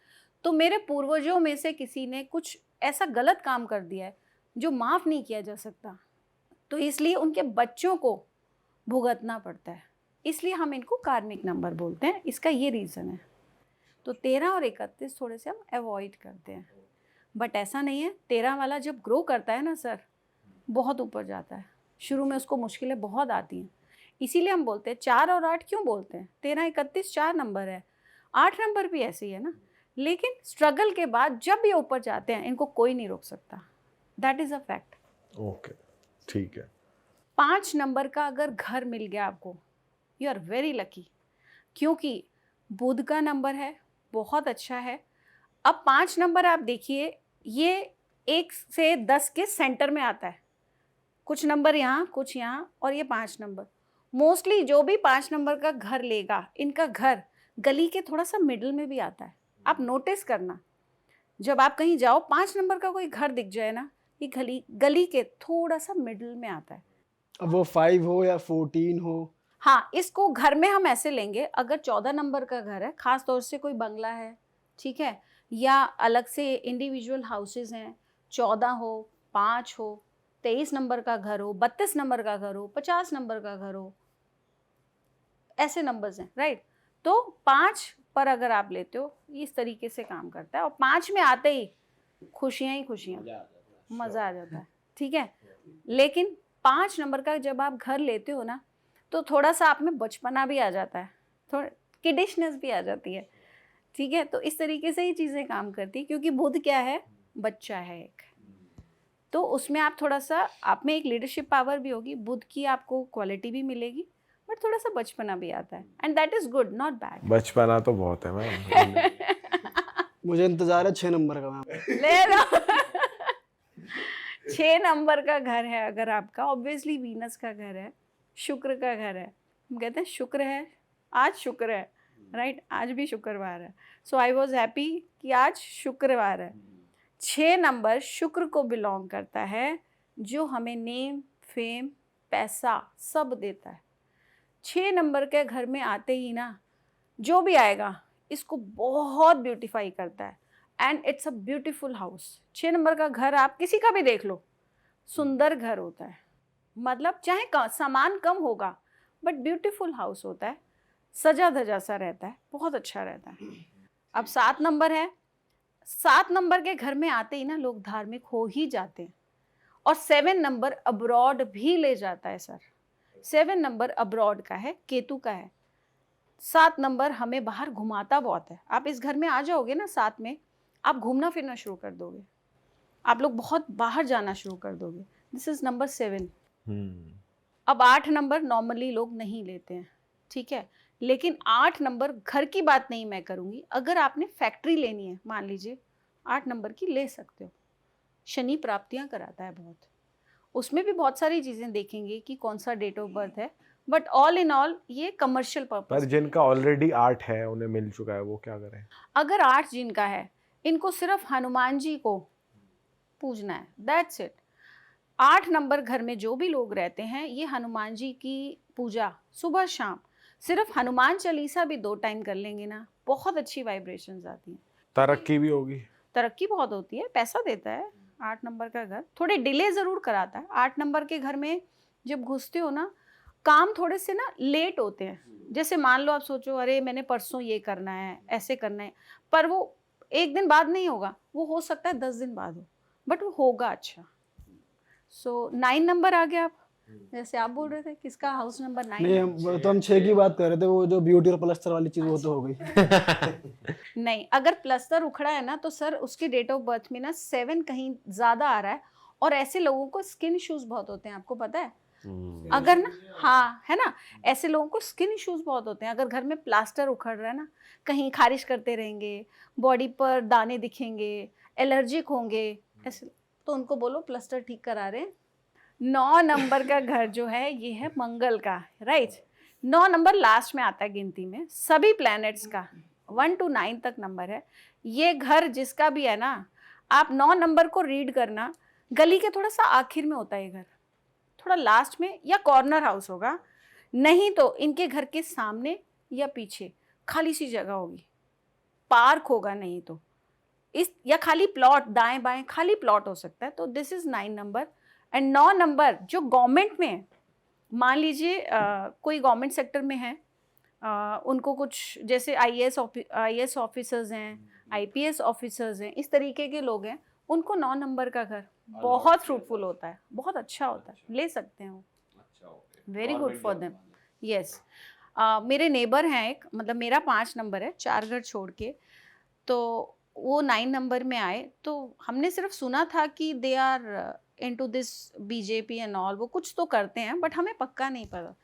तो मेरे पूर्वजों में से किसी ने कुछ ऐसा गलत काम कर दिया है जो माफ़ नहीं किया जा सकता, तो इसलिए उनके बच्चों को भुगतना पड़ता है, इसलिए हम इनको कार्मिक नंबर बोलते हैं। इसका ये रीज़न है। तो 13 और 31 थोड़े से हम अवॉइड करते हैं। बट ऐसा नहीं है, 13 वाला जब ग्रो करता है ना सर, बहुत ऊपर जाता है। शुरू में उसको मुश्किलें बहुत आती हैं, इसीलिए हम बोलते हैं 4 और 8 क्यों बोलते हैं, 13 31 4 नंबर है, 8 नंबर भी ऐसे ही है ना। लेकिन स्ट्रगल के बाद जब ये ऊपर जाते हैं इनको कोई नहीं रोक सकता, that is a fact. Okay ठीक है। 5 नंबर का अगर घर मिल गया आपको, यू आर वेरी लकी, क्योंकि बुध का नंबर है, बहुत अच्छा है। अब 5 नंबर आप देखिए, ये 1 से 10 के सेंटर में आता है, कुछ नंबर यहाँ कुछ यहाँ, और ये 5 नंबर। मोस्टली जो भी 5 नंबर का घर लेगा, इनका घर गली के थोड़ा सा मिडिल में भी आता है। आप नोटिस करना, जब आप कहीं जाओ 5 नंबर का कोई घर दिख जाए ना, ये गली के थोड़ा सा मिडिल में आता है। अब वो 5 हो या 14 हो। हाँ, इसको घर में हम ऐसे लेंगे, अगर 14 नंबर का घर है, खास तौर से कोई बंगला है, ठीक है, या अलग से इंडिविजुअल हाउसेस हैं, 14 हो, 5 हो, 23 नंबर का घर हो, 32 नंबर का घर हो, 50 नंबर का घर हो, ऐसे नंबर्स हैं, राइट। तो 5 पर अगर आप लेते हो, इस तरीके से काम करता है, और 5 में आते ही खुशियाँ ही खुशियाँ, मज़ा आ जाता है, ठीक है। लेकिन 5 नंबर का जब आप घर लेते हो ना, तो थोड़ा सा आप में बचपना भी आ जाता है, थोड़ा किडिशनेस भी आ जाती है, ठीक है। तो इस तरीके से ही चीज़ें काम करती है, क्योंकि बुध क्या है, बच्चा है एक, तो उसमें आप थोड़ा सा, आप में एक लीडरशिप पावर भी होगी, बुध की आपको क्वालिटी भी मिलेगी, बट थोड़ा सा बचपना भी आता है, and that is good, not bad. बचपना तो बहुत है मैम। मुझे इंतजार है 6 नंबर का मैम। ले लो। 6 नंबर का घर है अगर आपका, ऑब्वियसली वीनस का घर है, शुक्र का घर है। हम कहते हैं शुक्र है, आज शुक्र है, राइट, आज भी शुक्रवार है। सो आई वॉज हैप्पी कि आज शुक्रवार है। 6 नंबर शुक्र को बिलोंग करता है, जो हमें नेम, फेम, पैसा सब देता है। 6 नंबर के घर में आते ही ना, जो भी आएगा इसको बहुत ब्यूटीफाई करता है, and it's a beautiful house. 6 number का घर आप किसी का भी देख लो, सुंदर घर होता है, मतलब चाहे सामान कम होगा बट ब्यूटीफुल हाउस होता है, सजा धजा सा रहता है, बहुत अच्छा रहता है। अब 7 नंबर है, 7 नंबर के घर में आते ही ना लोग धार्मिक हो ही जाते हैं, और 7 नंबर अब्रॉड भी ले जाता है सर। 7 नंबर अब्रॉड का है, केतु का है। 7 नंबर हमें बाहर घुमाता बहुत है। आप इस घर में आ जाओगे ना 7 में, आप घूमना फिरना शुरू कर दोगे, आप लोग बहुत बाहर जाना शुरू कर दोगे। This is number 7। अब 8 नंबर नॉर्मली लोग नहीं लेते हैं, ठीक है, लेकिन 8 नंबर, घर की बात नहीं मैं करूँगी, अगर आपने फैक्ट्री लेनी है मान लीजिए 8 नंबर की ले सकते हो। शनि प्राप्तियाँ कराता है बहुत, उसमें भी बहुत सारी चीज़ें देखेंगे कि कौन सा डेट ऑफ बर्थ है, बट ऑल इन ऑल ये कमर्शियल पर पर्पस। जिनका ऑलरेडी 8 है, उन्हें मिल चुका है, वो क्या करें? अगर 8 जिनका है, इनको सिर्फ हनुमान जी को पूजना है, दैट्स इट। 8 नंबर घर में जो भी लोग रहते हैं, ये हनुमान जी की पूजा सुबह शाम, सिर्फ हनुमान चालीसा भी 2 टाइम कर लेंगे ना, बहुत अच्छी वाइब्रेशंस आती हैं, तरक्की भी होगी। तरक्की बहुत होती है, पैसा देता है 8 नंबर का घर। थोड़े डिले ज़रूर कराता है। 8 नंबर के घर में जब घुसते हो ना, काम थोड़े से ना लेट होते हैं। जैसे मान लो आप सोचो, अरे मैंने परसों ये करना है, ऐसे करना है, पर वो 1 दिन बाद नहीं होगा, वो हो सकता है 10 दिन बाद हो, बट वो होगा अच्छा। सो 9 नंबर आ गया। आप जैसे आप बोल रहे थे, किसका हाउस नंबर 9? नहीं, वो तो हम 6 की बात कर रहे थे, वो जो ब्यूटी और प्लस्तर वाली चीज वो तो हो गई। नहीं, अगर प्लस्तर उखड़ा है ना, तो सर उसकी डेट ऑफ बर्थ में ना 7 कहीं ज़्यादा आ रहा है, और ऐसे लोगों को स्किन इश्यूज बहुत होते हैं, आपको पता है? अगर ना, हाँ है ना, ऐसे लोगों को स्किन इश्यूज बहुत होते हैं। अगर घर में प्लास्टर उखड़ रहा है ना, कहीं खारिश करते रहेंगे, बॉडी पर दाने दिखेंगे, एलर्जिक होंगे ऐसे, तो उनको बोलो प्लास्टर ठीक करा रहे हैं। 9 नंबर का घर जो है, ये है मंगल का, राइट। 9 नंबर लास्ट में आता है गिनती में, सभी प्लैनेट्स का 1 to 9 तक नंबर है। ये घर जिसका भी है ना, आप 9 नंबर को रीड करना, गली के थोड़ा सा आखिर में होता है ये घर, थोड़ा लास्ट में, या कॉर्नर हाउस होगा, नहीं तो इनके घर के सामने या पीछे खाली सी जगह होगी, पार्क होगा, नहीं तो इस, या खाली प्लॉट, दाएं बाएं खाली प्लॉट हो सकता है। तो this is 9 number. And 9 number जो गवर्नमेंट में है, मान लीजिए कोई गवर्नमेंट सेक्टर में है, उनको कुछ जैसे आईएएस ऑफिसर्स हैं, आईपीएस ऑफिसर्स हैं, इस तरीके के लोग हैं, उनको 9 नंबर का घर बहुत फ्रूटफुल होता है, बहुत अच्छा होता है, ले सकते हैं वो, very good for them. Yes, मेरे नेबर हैं एक, मतलब मेरा 5 नंबर है, 4 घर छोड़ के, तो वो 9 नंबर में आए, तो हमने सिर्फ सुना था कि they are into this BJP and all, वो कुछ तो करते हैं, बट हमें पक्का नहीं पता।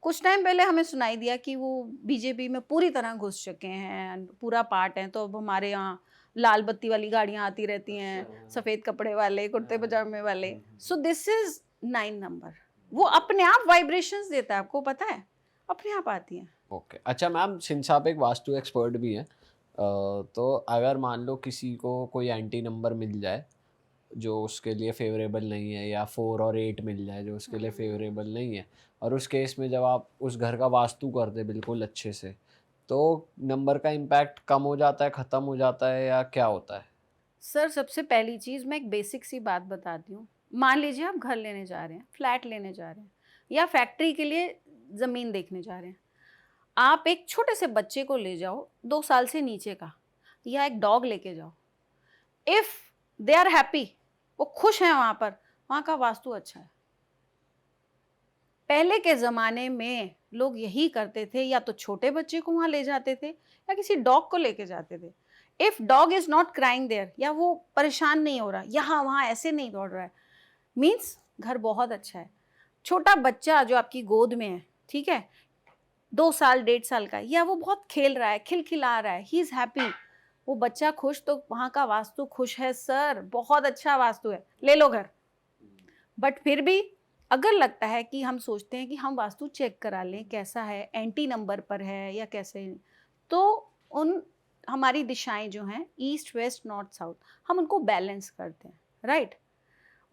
कुछ टाइम पहले हमें सुनाई दिया कि वो बीजेपी में पूरी तरह घुस चुके हैं, पूरा पार्ट है, तो अब हमारे यहाँ लाल बत्ती वाली गाड़ियाँ आती रहती हैं, सफ़ेद कपड़े वाले, कुर्ते पजामे वाले। सो दिस इज 9 नंबर, वो अपने आप वाइब्रेशंस देता है, आपको पता है, अपने आप आती हैं। ओके, अच्छा मैम, सिंस आप एक वास्तु एक्सपर्ट भी हैं, तो अगर मान लो किसी को कोई एंटी नंबर मिल जाए जो उसके लिए फेवरेबल नहीं है, या 4 और 8 मिल जाए जो उसके लिए फेवरेबल नहीं है, और उस केस में जब आप उस घर का वास्तु कर दे बिल्कुल अच्छे से, तो नंबर का इम्पैक्ट कम हो जाता है, ख़त्म हो जाता है, या क्या होता है? सर सबसे पहली चीज़ मैं एक बेसिक सी बात बताती हूँ। मान लीजिए आप घर लेने जा रहे हैं, फ्लैट लेने जा रहे हैं, या फैक्ट्री के लिए ज़मीन देखने जा रहे हैं, आप एक छोटे से बच्चे को ले जाओ 2 साल से नीचे का, या एक डॉग लेके जाओ, इफ़ दे आर हैप्पी, वो खुश हैं वहाँ पर, वहाँ का वास्तु अच्छा है। पहले के ज़माने में लोग यही करते थे, या तो छोटे बच्चे को वहाँ ले जाते थे या किसी डॉग को लेके जाते थे. If dog is not crying there, या वो परेशान नहीं हो रहा, यहाँ वहाँ ऐसे नहीं दौड़ रहा है, मीन्स घर बहुत अच्छा है. छोटा बच्चा जो आपकी गोद में है, ठीक है, 2 साल 1.5 साल का, या वो बहुत खेल रहा है, खिलखिला रहा है, ही इज़ हैप्पी, वो बच्चा खुश, तो वहाँ का वास्तु खुश है सर, बहुत अच्छा वास्तु है, ले लो घर. बट फिर भी अगर लगता है कि हम सोचते हैं कि हम वास्तु चेक करा लें कैसा है, एंटी नंबर पर है या कैसे, तो उन हमारी दिशाएं जो हैं ईस्ट वेस्ट नॉर्थ साउथ, हम उनको बैलेंस करते हैं, राइट.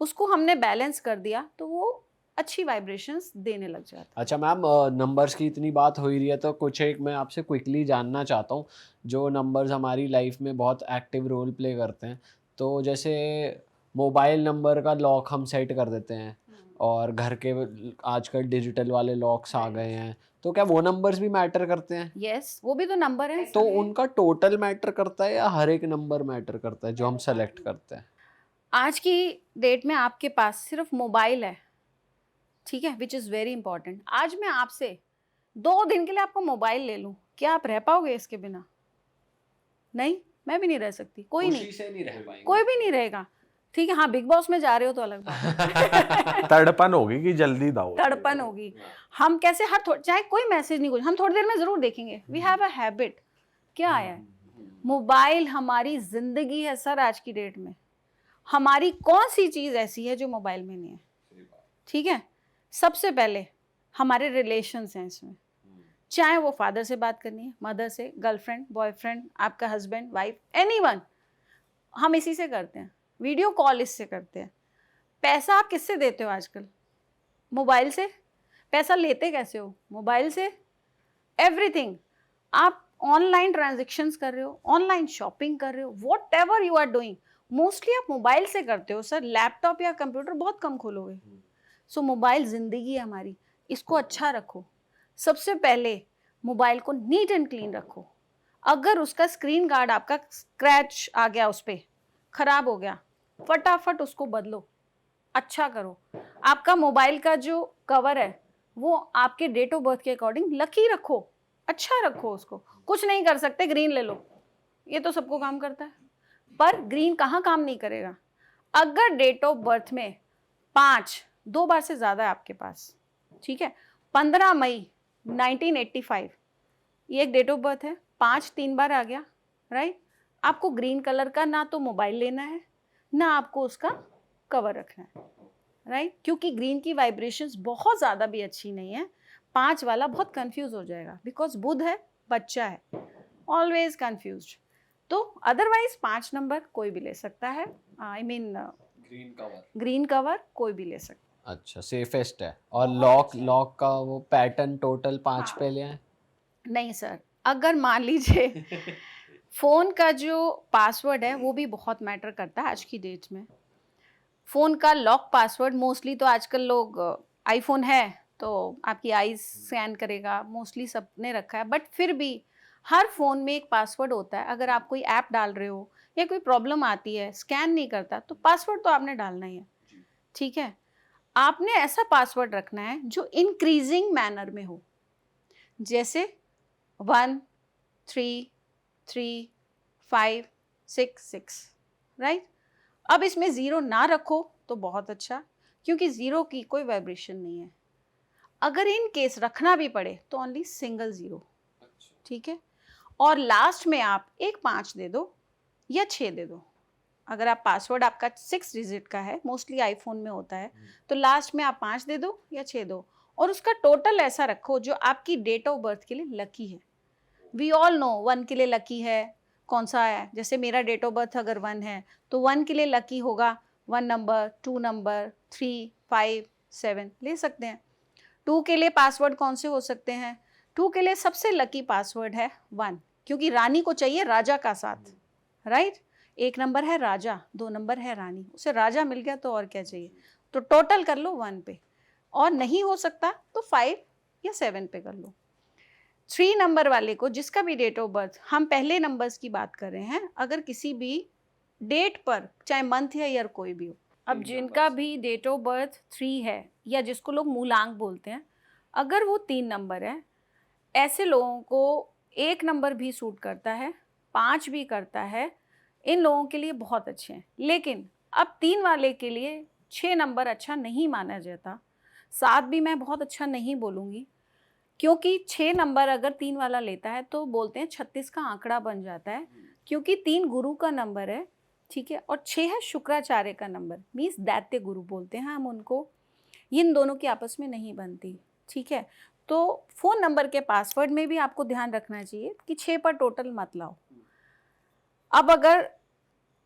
उसको हमने बैलेंस कर दिया तो वो अच्छी वाइब्रेशंस देने लग जाता है. अच्छा मैम, नंबर्स की इतनी बात हो ही रही है तो कुछ एक मैं आपसे क्विकली जानना चाहता हूँ जो नंबर्स हमारी लाइफ में बहुत एक्टिव रोल प्ले करते हैं. तो जैसे मोबाइल नंबर का लॉक हम सेट कर देते हैं, और घर के आजकल डिजिटल वाले लॉक्स आ गए हैं, तो क्या वो नंबर्स भी मैटर करते हैं? यस, वो भी तो नंबर है. तो उनका टोटल मैटर करता है या हर एक नंबर मैटर करता है जो हम सेलेक्ट करते हैं? आज की डेट में आपके पास सिर्फ मोबाइल है, ठीक है, विच इज़ वेरी इंपॉर्टेंट. आज मैं आपसे 2 दिन के लिए आपको मोबाइल ले लूँ, क्या आप रह पाओगे इसके बिना? नहीं, मैं भी नहीं रह सकती, कोई नहीं, खुशी से नहीं रह पाएंगे. कोई भी नहीं रहेगा. ठीक है, हाँ बिग बॉस में जा रहे हो तो अलग बात. तड़पन होगी कि जल्दी दाओ. तड़पन होगी. हम कैसे चाहे कोई मैसेज नहीं, कुछ हम थोड़ी देर में जरूर देखेंगे. We have a habit. क्या आया है? मोबाइल हमारी जिंदगी है सर. आज की डेट में हमारी कौन सी चीज ऐसी है जो मोबाइल में नहीं है? ठीक है, सबसे पहले हमारे रिलेशंस हैं इसमें, चाहे वो फादर से बात करनी है, मदर से, गर्लफ्रेंड, बॉयफ्रेंड, आपका हस्बैंड, वाइफ, एनीवन, हम इसी से करते हैं. वीडियो कॉल इससे करते हैं. पैसा आप किससे देते हो आजकल? मोबाइल से. पैसा लेते कैसे हो? मोबाइल से. एवरीथिंग आप ऑनलाइन ट्रांजेक्शंस कर रहे हो, ऑनलाइन शॉपिंग कर रहे हो, whatever you are doing, mostly आप मोबाइल से करते हो सर. लैपटॉप या कंप्यूटर बहुत कम खोलोगे. सो मोबाइल ज़िंदगी है हमारी, इसको अच्छा रखो. सबसे पहले मोबाइल को नीट एंड क्लीन रखो. अगर उसका स्क्रीन गार्ड आपका स्क्रैच आ गया, उस पर ख़राब हो गया, फटाफट उसको बदलो, अच्छा करो. आपका मोबाइल का जो कवर है वो आपके डेट ऑफ बर्थ के अकॉर्डिंग लकी रखो, अच्छा रखो उसको. कुछ नहीं कर सकते, ग्रीन ले लो, ये तो सबको काम करता है, पर ग्रीन कहाँ काम नहीं करेगा? अगर डेट ऑफ बर्थ में 5 2 बार से ज़्यादा है आपके पास, ठीक है, 15 मई 1985 ये एक डेट ऑफ बर्थ है, 5 3 बार आ गया, राइट. आपको ग्रीन कलर का ना तो मोबाइल लेना है, ना आपको उसका कवर रखना है, राइट. क्योंकि ग्रीन की वाइब्रेशंस बहुत ज़्यादा भी अच्छी नहीं है. 5 वाला बहुत कंफ्यूज हो जाएगा, बिकॉज बुध है, बच्चा है, ऑलवेज कंफ्यूज्ड. तो अदरवाइज 5 नंबर कोई भी ले सकता है. आई मीन ग्रीन कवर कोई भी ले सकता है. अच्छा, सेफेस्ट है. और लॉक का वो पैटर्न टोटल 5 पे ले आए? नहीं सर, अगर मान लीजिए फ़ोन का जो पासवर्ड है वो भी बहुत मैटर करता है आज की डेट में. फ़ोन का लॉक पासवर्ड मोस्टली तो आजकल लोग, आईफोन है तो आपकी आईज स्कैन करेगा, मोस्टली सबने रखा है. बट फिर भी हर फ़ोन में एक पासवर्ड होता है. अगर आप कोई ऐप डाल रहे हो या कोई प्रॉब्लम आती है, स्कैन नहीं करता, तो पासवर्ड तो आपने डालना ही है, ठीक है. आपने ऐसा पासवर्ड रखना है जो इंक्रीजिंग मैनर में हो, जैसे 1 3 3 5 6 6, राइट. अब इसमें 0 ना रखो तो बहुत अच्छा, क्योंकि 0 की कोई वाइब्रेशन नहीं है. अगर इन केस रखना भी पड़े तो ओनली सिंगल 0, ठीक है. और लास्ट में आप एक 5 दे दो या 6 दे दो. अगर आप पासवर्ड आपका 6 डिजिट का है, मोस्टली आईफोन में होता है, तो लास्ट में आप 5 दे दो या 6 दो, और उसका टोटल ऐसा रखो जो आपकी डेट ऑफ बर्थ के लिए लकी है. वी ऑल नो 1 के लिए लकी है कौन सा है. जैसे मेरा डेट ऑफ बर्थ अगर 1 है तो 1 के लिए लकी होगा 1 नंबर, 2 नंबर, 3 5 7 ले सकते हैं. 2 के लिए पासवर्ड कौन से हो सकते हैं? 2 के लिए सबसे लकी पासवर्ड है 1, क्योंकि रानी को चाहिए राजा का साथ, राइट. 1 नंबर है राजा, 2 नंबर है रानी, उसे राजा मिल गया तो और क्या चाहिए. तो टोटल कर लो 1 पे, और नहीं हो सकता तो 5 या 7 पे कर लो. 3 नंबर वाले को, जिसका भी डेट ऑफ बर्थ, हम पहले नंबर्स की बात कर रहे हैं, अगर किसी भी डेट पर, चाहे मंथ या ईयर कोई भी हो, अब जिनका भी डेट ऑफ बर्थ 3 है या जिसको लोग मूलांक बोलते हैं, अगर वो 3 नंबर है, ऐसे लोगों को 1 नंबर भी सूट करता है, 5 भी करता है, इन लोगों के लिए बहुत अच्छे हैं। लेकिन अब 3 वाले के लिए 6 नंबर अच्छा नहीं माना जाता, 7 भी मैं बहुत अच्छा नहीं बोलूँगी, क्योंकि 6 नंबर अगर 3 वाला लेता है तो बोलते हैं 36 का आंकड़ा बन जाता है, क्योंकि 3 गुरु का नंबर है, ठीक है, और 6 है शुक्राचार्य का नंबर, मीन्स दैत्य गुरु बोलते हैं हम उनको। इन दोनों की आपस में नहीं बनती, ठीक है। तो फ़ोन नंबर के पासवर्ड में भी आपको ध्यान रखना चाहिए कि 6 पर टोटल मत लाओ। अब अगर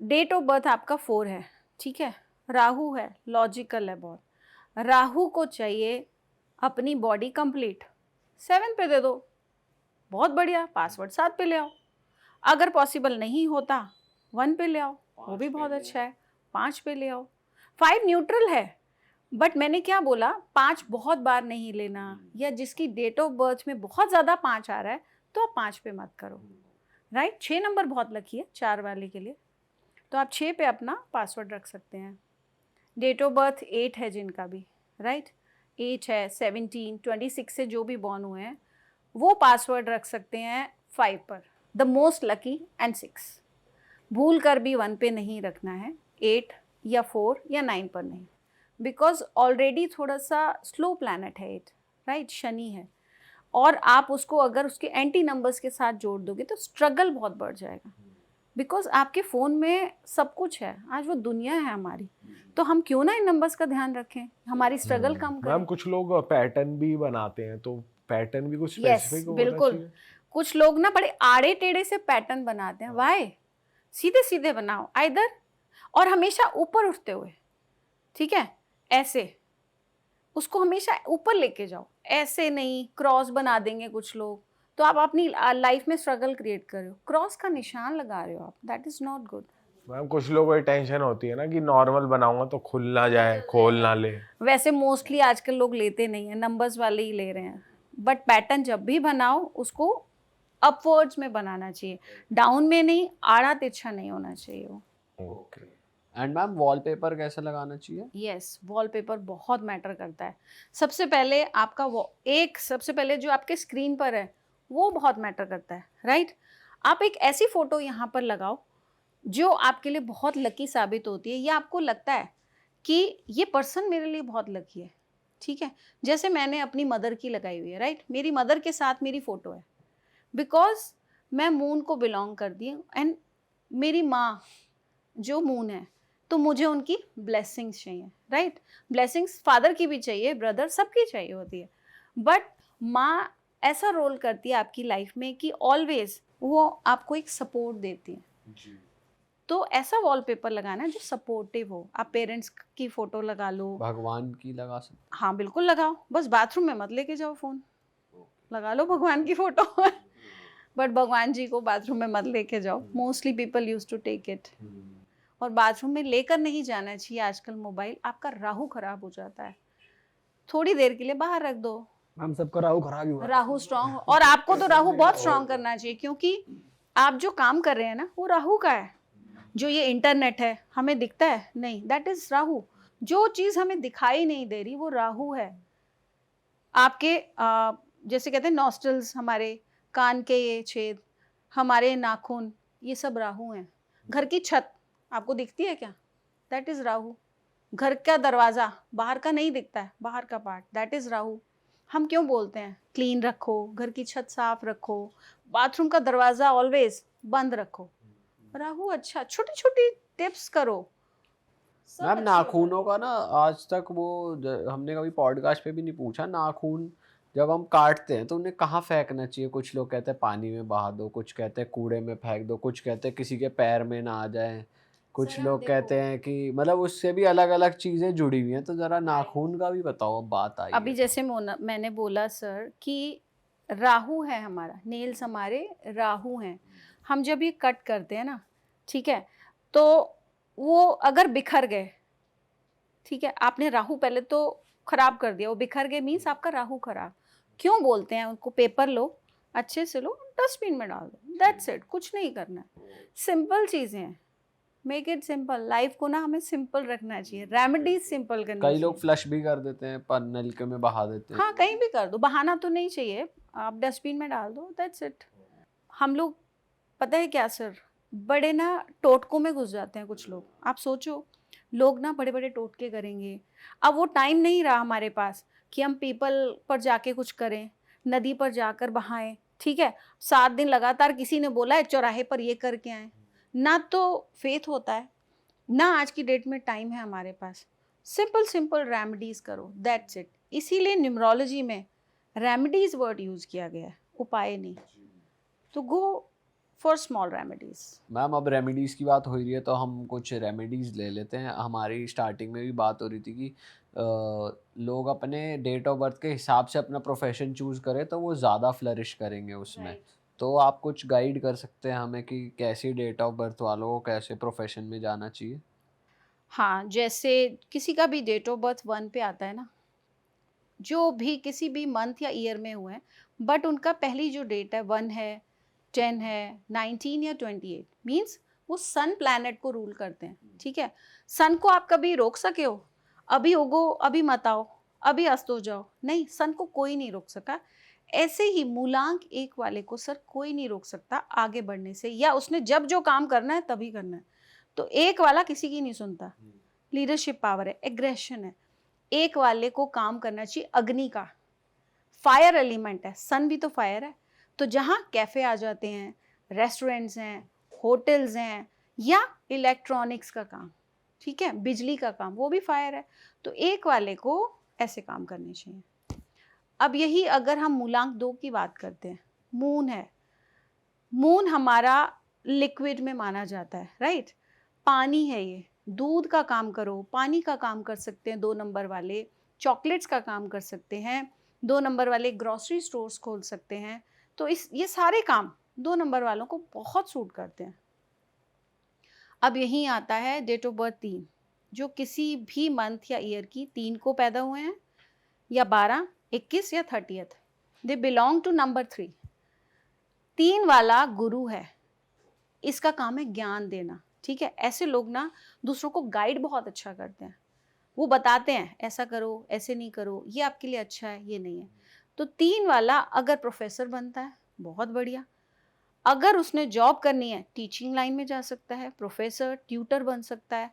डेट ऑफ बर्थ आपका 4 है, ठीक है, राहु है, लॉजिकल है बहुत, राहु को चाहिए अपनी बॉडी कंप्लीट, 7 पे दे दो, बहुत बढ़िया, पासवर्ड 7 पे ले आओ। अगर पॉसिबल नहीं होता 1 पे ले आओ, वो भी बहुत अच्छा है, 5 पे ले आओ। 5 न्यूट्रल है, बट मैंने क्या बोला, 5 बहुत बार नहीं लेना, या जिसकी डेट ऑफ बर्थ में बहुत ज़्यादा 5 आ रहा है तो आप 5 पे मत करो, राइट। 6 नंबर बहुत लकी है 4 वाले के लिए, तो आप 6 पे अपना पासवर्ड रख सकते हैं। डेट ऑफ बर्थ 8 है जिनका भी, राइट, 8 है, 17, 26 से जो भी बॉर्न हुए हैं वो पासवर्ड रख सकते हैं 5 पर, द मोस्ट लकी एंड 6। भूल कर भी 1 पे नहीं रखना है, 8 या 4 या 9 पर नहीं, बिकॉज ऑलरेडी थोड़ा सा स्लो प्लैनेट है 8, राइट, शनि है, और आप उसको अगर उसके एंटी नंबर्स के साथ जोड़ दोगे तो स्ट्रगल बहुत बढ़ जाएगा, बिकॉज आपके फ़ोन में सब कुछ है, आज वो दुनिया है हमारी, तो हम क्यों ना इन नंबर्स का ध्यान रखें, हमारी स्ट्रगल कम करें। मैम कुछ लोग पैटर्न भी बनाते हैं, तो पैटर्न भी कुछ यस, स्पेसिफिक होना बिल्कुल। चाहिए? कुछ लोग ना बड़े आड़े टेढ़े से पैटर्न बनाते हैं, वाई, सीधे सीधे बनाओ आइदर, और हमेशा ऊपर उठते हुए, ठीक है, ऐसे उसको हमेशा ऊपर लेके जाओ, ऐसे नहीं क्रॉस बना देंगे कुछ लोग, तो आप अपनी लाइफ में स्ट्रगल क्रिएट कर रहे हो, क्रॉस का निशान लगा रहे हो आप, that is not good. Ma'am कुछ लोगों को टेंशन होती है ना कि नॉर्मल बनाऊंगा तो खुल ना जाए, खोल ना ले। वैसे मोस्टली आजकल लोग लेते नहीं है, नंबर्स वाले ही ले रहे हैं, बट पैटर्न जब भी बनाओ उसको अपवर्ड्स में बनाना चाहिए, डाउन में नहीं, आड़ा तिरछा नहीं होना चाहिए वो। ओके। एंड मैम वॉलपेपर कैसे लगाना चाहिए? यस, वॉलपेपर बहुत मैटर करता है। सबसे पहले आपका सबसे पहले जो आपके स्क्रीन पर है वो बहुत मैटर करता है, राइट। आप एक ऐसी फ़ोटो यहाँ पर लगाओ जो आपके लिए बहुत लकी साबित होती है, या आपको लगता है कि ये पर्सन मेरे लिए बहुत लकी है, ठीक है। जैसे मैंने अपनी मदर की लगाई हुई है, राइट, मेरी मदर के साथ मेरी फ़ोटो है, बिकॉज मैं मून को बिलोंग करती हूँ, एंड मेरी माँ जो मून है, तो मुझे उनकी ब्लेसिंग्स चाहिए, राइट। ब्लेसिंग्स फादर की भी चाहिए, ब्रदर सबकी चाहिए होती है, बट माँ ऐसा रोल करती है आपकी लाइफ में कि ऑलवेज वो आपको एक सपोर्ट देती है। तो ऐसा वॉलपेपर लगाना है जो सपोर्टिव हो। आप पेरेंट्स की फ़ोटो लगा लो, भगवान की लगा सकते? हाँ बिल्कुल लगाओ, बस बाथरूम में मत लेके जाओ फ़ोन, लगा लो भगवान की फ़ोटो बट भगवान जी को बाथरूम में मत लेके जाओ, mostly people use to take it. और बाथरूम में लेकर नहीं जाना चाहिए आजकल मोबाइल, आपका राहु खराब हो जाता है, थोड़ी देर के लिए बाहर रख दो। हम सबका राहु खराब ही हुआ। राहु स्ट्रांग, और आपको तो राहु बहुत स्ट्रांग करना चाहिए, क्योंकि आप जो काम कर रहे हैं ना वो राहु का है। जो ये इंटरनेट है हमें दिखता है नहीं, दैट इज राहु। जो चीज़ हमें दिखाई नहीं दे रही वो राहु है। आपके जैसे कहते हैं नॉस्ट्रल्स, हमारे कान के ये छेद, हमारे नाखून, ये सब राहु हैं। घर की छत आपको दिखती है क्या? That is Rahu. घर का दरवाज़ा बाहर का नहीं दिखता है, बाहर का पार्ट, दैट इज राहु। हम क्यों बोलते हैं क्लीन रखो, घर की छत साफ रखो, बाथरूम का दरवाज़ा ऑलवेज बंद रखो, राहु अच्छा। छोटी छोटी टिप्स करो। सब मैम अच्छी नाखूनों का ना आज तक हमने कभी पॉडकास्ट पे भी नहीं पूछा, नाखून जब हम काटते हैं तो उन्हें कहाँ फेंकना चाहिए? कुछ लोग कहते हैं पानी में बहा दो, कुछ कहते हैं कूड़े में फेंक दो, कुछ कहते हैं किसी के पैर में ना आ जाए, कुछ सर, लोग देखो। कहते हैं कि मतलब उससे भी अलग अलग चीज़ें जुड़ी हुई हैं, तो ज़रा नाखून का भी बताओ, अब बात आई अभी है। जैसे मैंने बोला सर कि राहु है हमारा, नेल्स हमारे राहु हैं। हम जब ये कट करते हैं ना, ठीक है, तो वो अगर बिखर गए, ठीक है, आपने राहु पहले तो खराब कर दिया, वो बिखर गए मीन्स आपका राहु खराब। क्यों बोलते हैं उनको? पेपर लो, अच्छे से लो, डस्टबिन में डाल दो, दैट्स इट, कुछ नहीं करना है, सिंपल चीज़ें हैं। Make it simple. लाइफ को ना हमें सिंपल रखना चाहिए, रेमेडीज सिंपल करनी कई चाहिए। लोग फ्लश भी कर देते हैं, पर नलके में बहा देते हैं। हाँ, कहीं भी कर दो, बहाना तो नहीं चाहिए, आप डस्टबिन में डाल दो, दैट्स इट। हम लोग, पता है क्या सर, बड़े ना टोटकों में घुस जाते हैं कुछ लोग। आप सोचो, लोग ना बड़े बड़े टोटके करेंगे। अब वो टाइम नहीं रहा हमारे पास कि हम पीपल पर जाके कुछ करें, नदी पर जाकर बहाएं, ठीक है। 7 दिन लगातार किसी ने बोला है चौराहे पर ये करके आए, ना तो फेथ होता है, ना आज की डेट में टाइम है हमारे पास। सिंपल सिंपल रेमेडीज करो, दैट्स इट। इसीलिए न्यूमरोलॉजी में रेमेडीज वर्ड यूज किया गया है, उपाय नहीं। तो go for small remedies. Ma'am अब रेमेडीज की बात हो रही है तो हम कुछ रेमेडीज ले लेते हैं। हमारी स्टार्टिंग में भी बात हो रही थी कि लोग अपने डेट ऑफ बर्थ के हिसाब से अपना प्रोफेशन चूज करें तो वो ज़्यादा फ्लरिश करेंगे उसमें। तो आप कुछ गाइड कर सकते हैं हमें कि कैसी डेट ऑफ बर्थ वालों को कैसे प्रोफेशन में जाना चाहिए? हाँ, जैसे किसी का भी डेट ऑफ बर्थ 1 पे आता है ना, जो भी किसी भी मंथ या ईयर में हुए हैं, बट उनका पहली जो डेट है 1 है, 10 है, 19 या 28, मीन्स वो सन प्लैनेट को रूल करते हैं, ठीक है। सन को आप कभी रोक सके हो? अभी उगो, अभी मत आओ, अभी अस्त हो जाओ, नहीं, सन को कोई नहीं रोक सका। ऐसे ही मूलांक 1 वाले को सर कोई नहीं रोक सकता आगे बढ़ने से, या उसने जब जो काम करना है तभी करना है। तो 1 वाला किसी की नहीं सुनता, लीडरशिप पावर है, एग्रेशन है। 1 वाले को काम करना चाहिए अग्नि का, फायर एलिमेंट है, सन भी तो फायर है। तो जहाँ कैफे आ जाते हैं, रेस्टोरेंट्स हैं, होटल्स हैं, या इलेक्ट्रॉनिक्स का काम, ठीक है, बिजली का काम, वो भी फायर है। तो 1 वाले को ऐसे काम करने चाहिए। अब यही अगर हम मूलांक 2 की बात करते हैं, मून है, मून हमारा लिक्विड में माना जाता है, राइट। पानी है, ये दूध का काम करो, पानी का काम कर सकते हैं 2 नंबर वाले, चॉकलेट्स का काम कर सकते हैं 2 नंबर वाले, ग्रोसरी स्टोर्स खोल सकते हैं। तो ये सारे काम 2 नंबर वालों को बहुत सूट करते हैं। अब यहीं आता है डेट ऑफ बर्थ 3, जो किसी भी मंथ या ईयर की 3 को पैदा हुए हैं, या 12, 21 या 30th, they belong to number 3। 3 वाला गुरु है, इसका काम है ज्ञान देना, ठीक है। ऐसे लोग ना दूसरों को गाइड बहुत अच्छा करते हैं, वो बताते हैं ऐसा करो, ऐसे नहीं करो, ये आपके लिए अच्छा है, ये नहीं है। तो 3 वाला अगर प्रोफेसर बनता है, बहुत बढ़िया। अगर उसने जॉब करनी है, टीचिंग लाइन में जा सकता है, प्रोफेसर, ट्यूटर बन सकता है।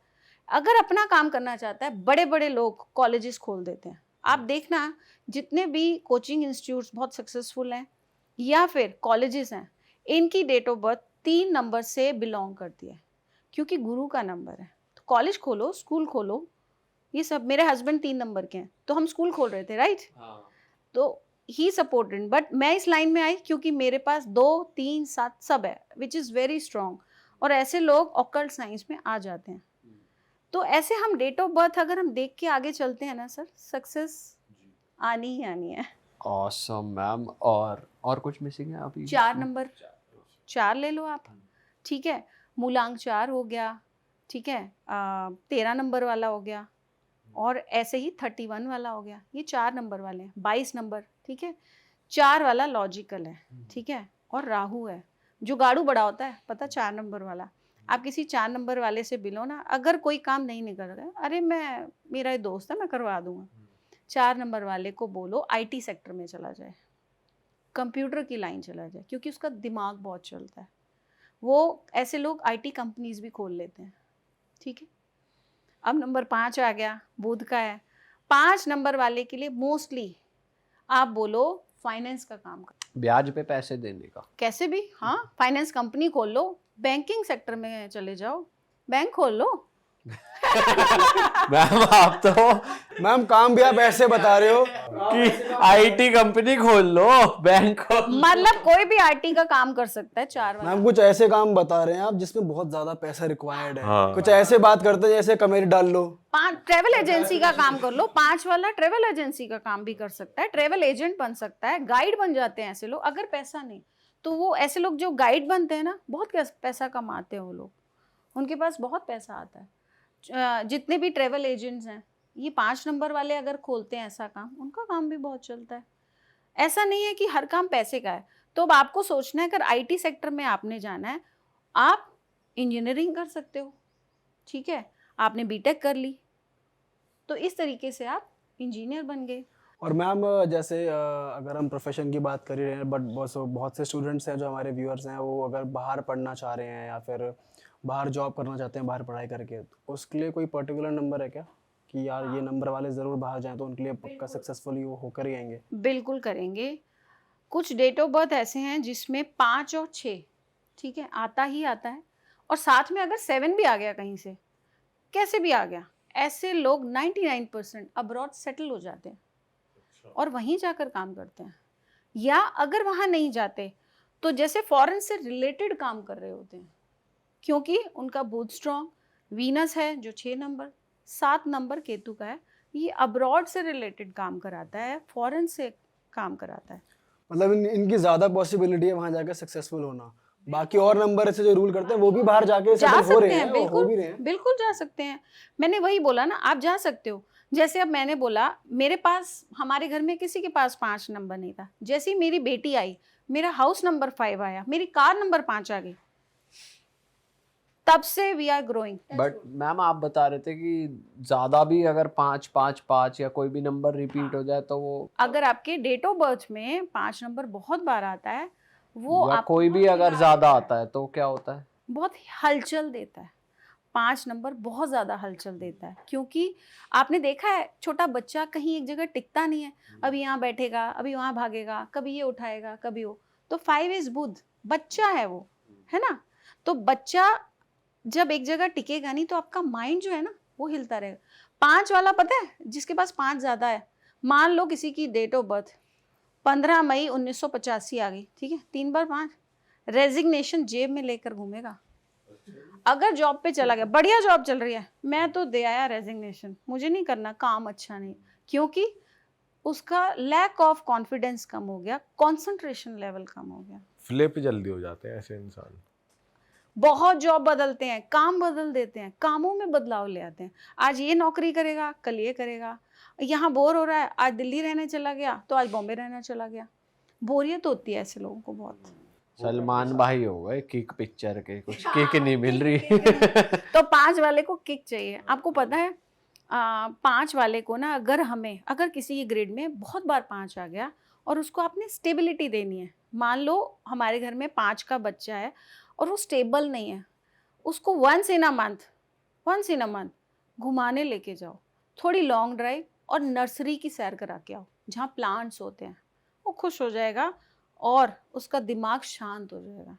अगर अपना काम करना चाहता है, बड़े बड़े लोग कॉलेजेस खोल देते हैं। आप देखना, जितने भी कोचिंग इंस्टीट्यूट्स बहुत सक्सेसफुल हैं या फिर कॉलेजेस हैं, इनकी डेट ऑफ बर्थ 3 नंबर से बिलोंग करती है, क्योंकि गुरु का नंबर है। तो कॉलेज खोलो, स्कूल खोलो, ये सब। मेरे हस्बैंड 3 नंबर के हैं, तो हम स्कूल खोल रहे थे, राइट। तो ही सपोर्टेड, बट मैं इस लाइन में आई क्योंकि मेरे पास 2, 3, 7 सब है, विच इज़ वेरी स्ट्रॉन्ग। और ऐसे लोग ऑकल्ट साइंस में आ जाते हैं। तो ऐसे हम डेट ऑफ बर्थ अगर हम देख के आगे चलते हैं ना सर, सक्सेस आनी ही आनी है। Awesome ma'am. और कुछ मिसिंग है अभी? 4 नंबर, 4 ले लो आप, ठीक है। मूलांक 4 हो गया, ठीक है। 13 नंबर वाला हो गया, और ऐसे ही 31 वाला हो गया। ये 4 नंबर वाले हैं। 22 नंबर, ठीक है। 4 वाला लॉजिकल है, ठीक है। और राहु है, जो गाड़ू बड़ा होता है, पता, 4 नंबर वाला। आप किसी 4 नंबर वाले से बिलो ना, अगर कोई काम नहीं निकल रहा है, अरे मेरा दोस्त है, मैं करवा दूंगा। 4 नंबर वाले को बोलो IT सेक्टर में चला जाए, कंप्यूटर की लाइन चला जाए, क्योंकि उसका दिमाग बहुत चलता है। वो ऐसे लोग IT कंपनीज भी खोल लेते हैं, ठीक है। अब नंबर 5 आ गया, बुध का है। 5 नंबर वाले के लिए मोस्टली आप बोलो फाइनेंस का काम कर, ब्याज पे पैसे देने का। कैसे भी, हाँ, फाइनेंस कंपनी खोल लो, बैंकिंग सेक्टर में चले जाओ, बैंक खोल लो। मैम आप तो मैम काम भी आप ऐसे बता रहे हो कि IT कंपनी खोल लो, बैंक खोल लो। मतलब कोई भी IT का काम कर सकता है, 4 वाला। मैम कुछ ऐसे काम बता रहे हैं आप जिसमें बहुत ज्यादा पैसा रिक्वायर्ड है। हाँ। कुछ ऐसे बात करते हैं जैसे कमेरी डाल लो। 5 ट्रेवल एजेंसी का काम कर लो। 5 वाला ट्रेवल एजेंसी का काम भी कर सकता है, ट्रेवल एजेंट बन सकता है, गाइड बन जाते हैं ऐसे लोग। अगर पैसा नहीं तो वो ऐसे लोग जो गाइड बनते हैं ना, बहुत पैसा कमाते हैं वो लोग, उनके पास बहुत पैसा आता है। जितने भी ट्रेवल एजेंट्स हैं, ये 5 नंबर वाले अगर खोलते हैं ऐसा काम, उनका काम भी बहुत चलता है। ऐसा नहीं है कि हर काम पैसे का है। तो अब आपको सोचना है, अगर IT सेक्टर में आपने जाना है, आप इंजीनियरिंग कर सकते हो, ठीक है, आपने बीटेक कर ली, तो इस तरीके से आप इंजीनियर बन गए। और मैम जैसे अगर हम प्रोफेशन की बात कर ही रहे हैं, बट बहुत से स्टूडेंट्स हैं जो हमारे व्यूअर्स हैं, वो अगर बाहर पढ़ना चाह रहे हैं या फिर बाहर जॉब करना चाहते हैं बाहर पढ़ाई करके, तो उसके लिए कोई पर्टिकुलर नंबर है क्या कि यार ये नंबर वाले ज़रूर बाहर जाएं तो उनके लिए पक्का सक्सेसफुली वो होकर ही आएंगे? बिल्कुल करेंगे। कुछ डेट ऑफ बर्थ ऐसे हैं जिसमें 5 और 6, ठीक है, आता ही आता है, और साथ में अगर 7 भी आ गया कहीं से, कैसे भी आ गया, ऐसे लोग 99% अब्रॉड सेटल हो जाते हैं और वहीं जाकर काम करते हैं। या अगर वहाँ नहीं जाते तो जैसे फॉरेन से रिलेटेड काम कर रहे होते हैं, क्योंकि उनका बुध स्ट्रॉन्ग, वीनस है जो 6 नंबर, 7 नंबर केतु का है, ये अब्रॉड से रिलेटेड काम कराता है, फॉरेन से काम कराता है। मतलब इनकी ज़्यादा पॉसिबिलिटी है वहाँ जाकर सक्सेसफुल होना। बाकी और नंबर ऐसे जो रूल करते हैं वो भी बाहर जाके जा सेटल हो रहे सकते हैं, हैं, वो हो भी रहे हैं। बिल्कुल जा सकते हैं। मैंने वही बोला ना, आप जा सकते हो। जैसे अब मैंने बोला, मेरे पास, हमारे घर में किसी के पास 5 नंबर नहीं था, जैसे ही मेरी बेटी आई, मेरा हाउस नंबर 5 आया, मेरी कार नंबर 5 आ गई, तब से we are growing. But ma'am आप बता रहे थे कि ज़्यादा भी अगर 5-5-5 या कोई भी नंबर रिपीट हो जाए तो वो, अगर आपके डेट ऑफ बर्थ में 5 नंबर बहुत बार आता है, वो या आप कोई भी अगर ज़्यादा आता है तो क्या होता है? बहुत हलचल देता है। 5 नंबर बहुत ज़्यादा हलचल देता है, क्योंकि आपने देखा है छोटा बच्चा कहीं एक जगह टिकता नहीं है, अभी यहाँ बैठेगा, अभी वहाँ भागेगा, कभी ये उठाएगा, कभी वो। तो 5 इज बुध, बच्चा है वो, है ना। तो बच्चा जब एक जगह टिकेगा नहीं तो आपका माइंड जो है ना वो हिलता रहेगा। 5 वाला पता है, जिसके पास 5 ज़्यादा है, मान लो किसी की डेट ऑफ बर्थ 15 मई 1985 आ गई, ठीक है, 3 बार 5, रेजिग्नेशन जेब में लेकर घूमेगा। अगर जॉब पे चला गया, बढ़िया जॉब चल रही है, मैं तो दे आया रेजिग्नेशन, मुझे नहीं करना, काम अच्छा नहीं, क्योंकि उसका लैक ऑफ कॉन्फिडेंस कम हो गया, कंसंट्रेशन लेवल कम हो गया। फ्लिप जल्दी हो जाते हैं ऐसे इंसान। बहुत जॉब बदलते हैं, काम बदल देते हैं, कामों में बदलाव ले आते हैं। आज ये नौकरी करेगा, कल ये करेगा, यहाँ बोर हो रहा है, आज दिल्ली रहने चला गया तो आज बॉम्बे रहना चला गया। बोरियत होती है ऐसे लोगों को बहुत। सलमान भाई हो गए किक पिक्चर के, कुछ किक नहीं मिल रही। तो 5 वाले को किक चाहिए। आपको पता है 5 वाले को ना, अगर किसी ग्रेड में बहुत बार 5 आ गया और उसको आपने स्टेबिलिटी देनी है, मान लो हमारे घर में 5 का बच्चा है और वो स्टेबल नहीं है, उसको वंस इन अ मंथ घुमाने लेके जाओ, थोड़ी लॉन्ग ड्राइव, और नर्सरी की सैर करा के आओ जहाँ प्लांट्स होते हैं, वो खुश हो जाएगा और उसका दिमाग शांत हो जाएगा।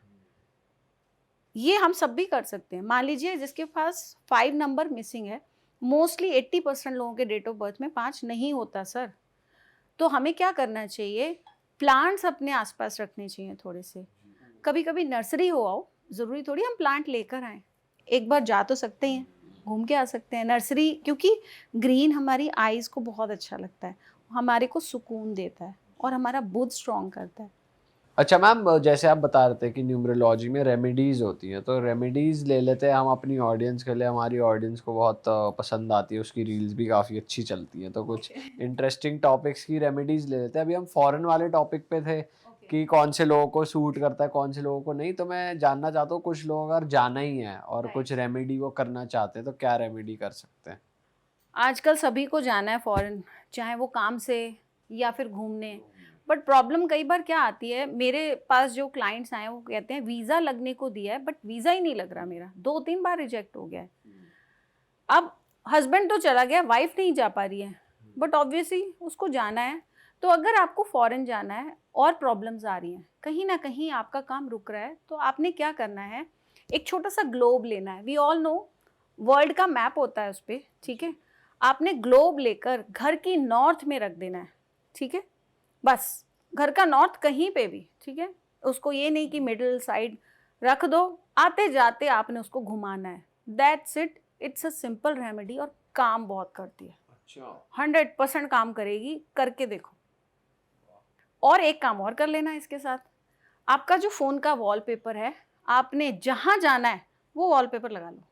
ये हम सब भी कर सकते हैं। मान लीजिए जिसके पास 5 नंबर मिसिंग है, मोस्टली 80% लोगों के डेट ऑफ बर्थ में 5 नहीं होता सर, तो हमें क्या करना चाहिए, प्लांट्स अपने आसपास रखने चाहिए थोड़े से। कभी कभी नर्सरी हो आओ, ज़रूरी थोड़ी हम प्लांट लेकर आएँ, एक बार जा तो सकते हैं, घूम के आ सकते हैं नर्सरी, क्योंकि ग्रीन हमारी आईज़ को बहुत अच्छा लगता है, हमारे को सुकून देता है और हमारा बुध स्ट्रॉन्ग करता है। अच्छा मैम, जैसे आप बता रहे थे कि न्यूमरोलॉजी में रेमेडीज होती हैं, तो रेमेडीज ले लेते हैं हम अपनी ऑडियंस के लिए, हमारी ऑडियंस को बहुत पसंद आती है, उसकी रील्स भी काफ़ी अच्छी चलती हैं, तो कुछ इंटरेस्टिंग टॉपिक्स की रेमेडीज ले लेते हैं। अभी हम फॉरेन वाले टॉपिक पे थे कि कौन से लोगों को सूट करता है, कौन से लोगों को नहीं, तो मैं जानना चाहता हूँ, कुछ लोग अगर जाना ही है और कुछ रेमेडी वो करना चाहते हैं तो क्या रेमेडी कर सकते हैं? आजकल सभी को जाना है फॉरेन, चाहे वो काम से या फिर घूमने, बट प्रॉब्लम कई बार क्या आती है, मेरे पास जो क्लाइंट्स आए वो कहते हैं वीज़ा लगने को दिया है बट वीज़ा ही नहीं लग रहा, मेरा 2-3 बार रिजेक्ट हो गया है। अब हस्बैंड तो चला गया, वाइफ नहीं जा पा रही है, बट ऑब्वियसली उसको जाना है। तो अगर आपको फॉरेन जाना है और प्रॉब्लम्स आ रही हैं, कहीं ना कहीं आपका काम रुक रहा है, तो आपने क्या करना है, एक छोटा सा ग्लोब लेना है। वी ऑल नो वर्ल्ड का मैप होता है उस पर, ठीक है, आपने ग्लोब लेकर घर की नॉर्थ में रख देना है, ठीक है, बस घर का नॉर्थ कहीं पे भी, ठीक है, उसको ये नहीं कि मिडिल साइड रख दो, आते जाते आपने उसको घुमाना है, that's it. It's a simple remedy और काम बहुत करती है। अच्छा, 100% काम करेगी, करके देखो। और एक काम और कर लेना इसके साथ, आपका जो फ़ोन का वॉलपेपर है, आपने जहाँ जाना है वो वॉलपेपर लगा लो,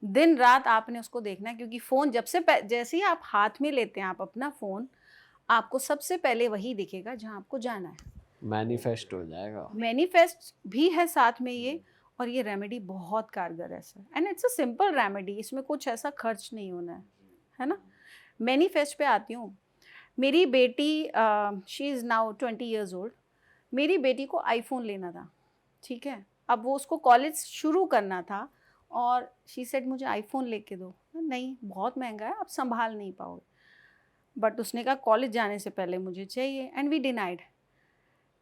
दिन रात आपने उसको देखना है, क्योंकि फ़ोन जैसे ही आप हाथ में लेते हैं आप अपना फ़ोन, आपको सबसे पहले वही दिखेगा जहाँ आपको जाना है। मैनिफेस्ट हो जाएगा। मैनिफेस्ट भी है साथ में ये, और ये रेमेडी बहुत कारगर है sir, and it's a simple remedy, इसमें कुछ ऐसा खर्च नहीं होना है ना। मैनिफेस्ट पे आती हूँ। मेरी बेटी she is now 20 years old. मेरी बेटी को आईफोन लेना था, ठीक है। अब वो उसको कॉलेज शुरू करना था और शी सेड मुझे आईफोन लेके दो। नहीं, बहुत महंगा है, आप संभाल नहीं पाओगे। बट उसने कहा कॉलेज जाने से पहले मुझे चाहिए, and we denied.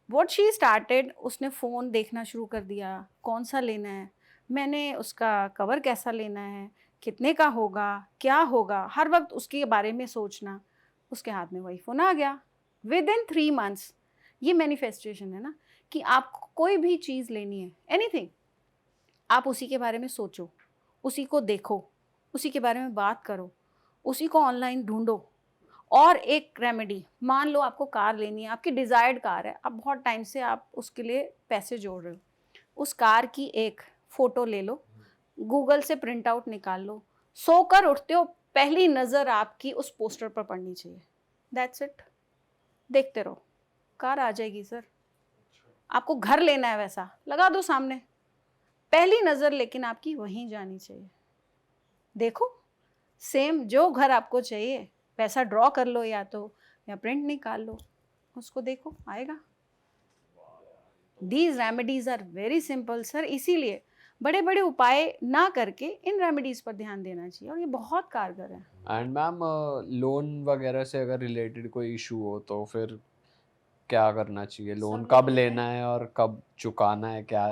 What she started, उसने फ़ोन देखना शुरू कर दिया, कौन सा लेना है, मैंने उसका कवर कैसा लेना है, कितने का होगा, क्या होगा, हर वक्त उसके बारे में सोचना। उसके हाथ में वही फ़ोन आ गया विद इन 3 मंथ्स। ये मैनिफेस्टेशन है ना, कि आपको कोई भी चीज़ लेनी है, एनीथिंग, आप उसी के बारे में सोचो, उसी को देखो, उसी के बारे में बात करो, उसी को ऑनलाइन ढूंढो। और एक रेमेडी, मान लो आपको कार लेनी है, आपकी डिज़ायर्ड कार है, अब बहुत टाइम से आप उसके लिए पैसे जोड़ रहे हो, उस कार की एक फ़ोटो ले लो, गूगल से प्रिंट आउट निकाल लो, सोकर उठते हो पहली नज़र आपकी उस पोस्टर पर पड़नी चाहिए। दैट्स इट, देखते रहो, कार आ जाएगी सर। आपको घर लेना है, वैसा लगा दो सामने, पहली नज़र लेकिन आपकी वहीं जानी चाहिए। देखो, सेम जो घर आपको चाहिए पैसा ड्रॉ कर लो, या प्रिंट निकाल लो, उसको देखो, आएगा। These remedies are very simple sir, इसीलिए बड़े बड़े उपाय ना करके इन रेमेडीज पर ध्यान देना चाहिए, और ये बहुत कारगर है। एंड मैम लोन वगैरह से अगर रिलेटेड कोई इशू हो तो फिर क्या करना चाहिए? लोन कब लेना है और कब चुकाना है? क्या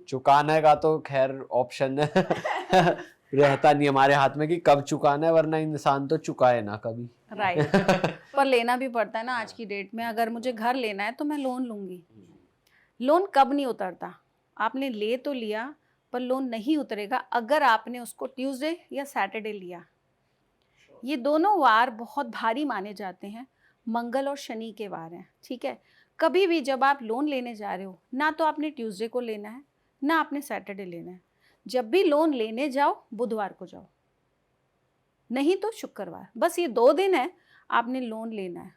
चुकाने का तो खैर ऑप्शन रहता नहीं हमारे हाथ में कि कब चुकाना है, वरना इंसान तो चुकाए ना कभी। राइट पर लेना भी पड़ता है ना आज की डेट में। अगर मुझे घर लेना है तो मैं लोन लूंगी। लोन कब नहीं उतरता, आपने ले तो लिया पर लोन नहीं उतरेगा अगर आपने उसको ट्यूसडे या सैटरडे लिया। ये दोनों वार बहुत भारी माने जाते हैं, मंगल और शनि के वार हैं, ठीक है। कभी भी जब आप लोन लेने जा रहे हो, ना तो आपने ट्यूसडे को लेना है, ना आपने सैटरडे लेना है। जब भी लोन लेने जाओ बुधवार को जाओ, नहीं तो शुक्रवार। बस ये 2 दिन है आपने लोन लेना है।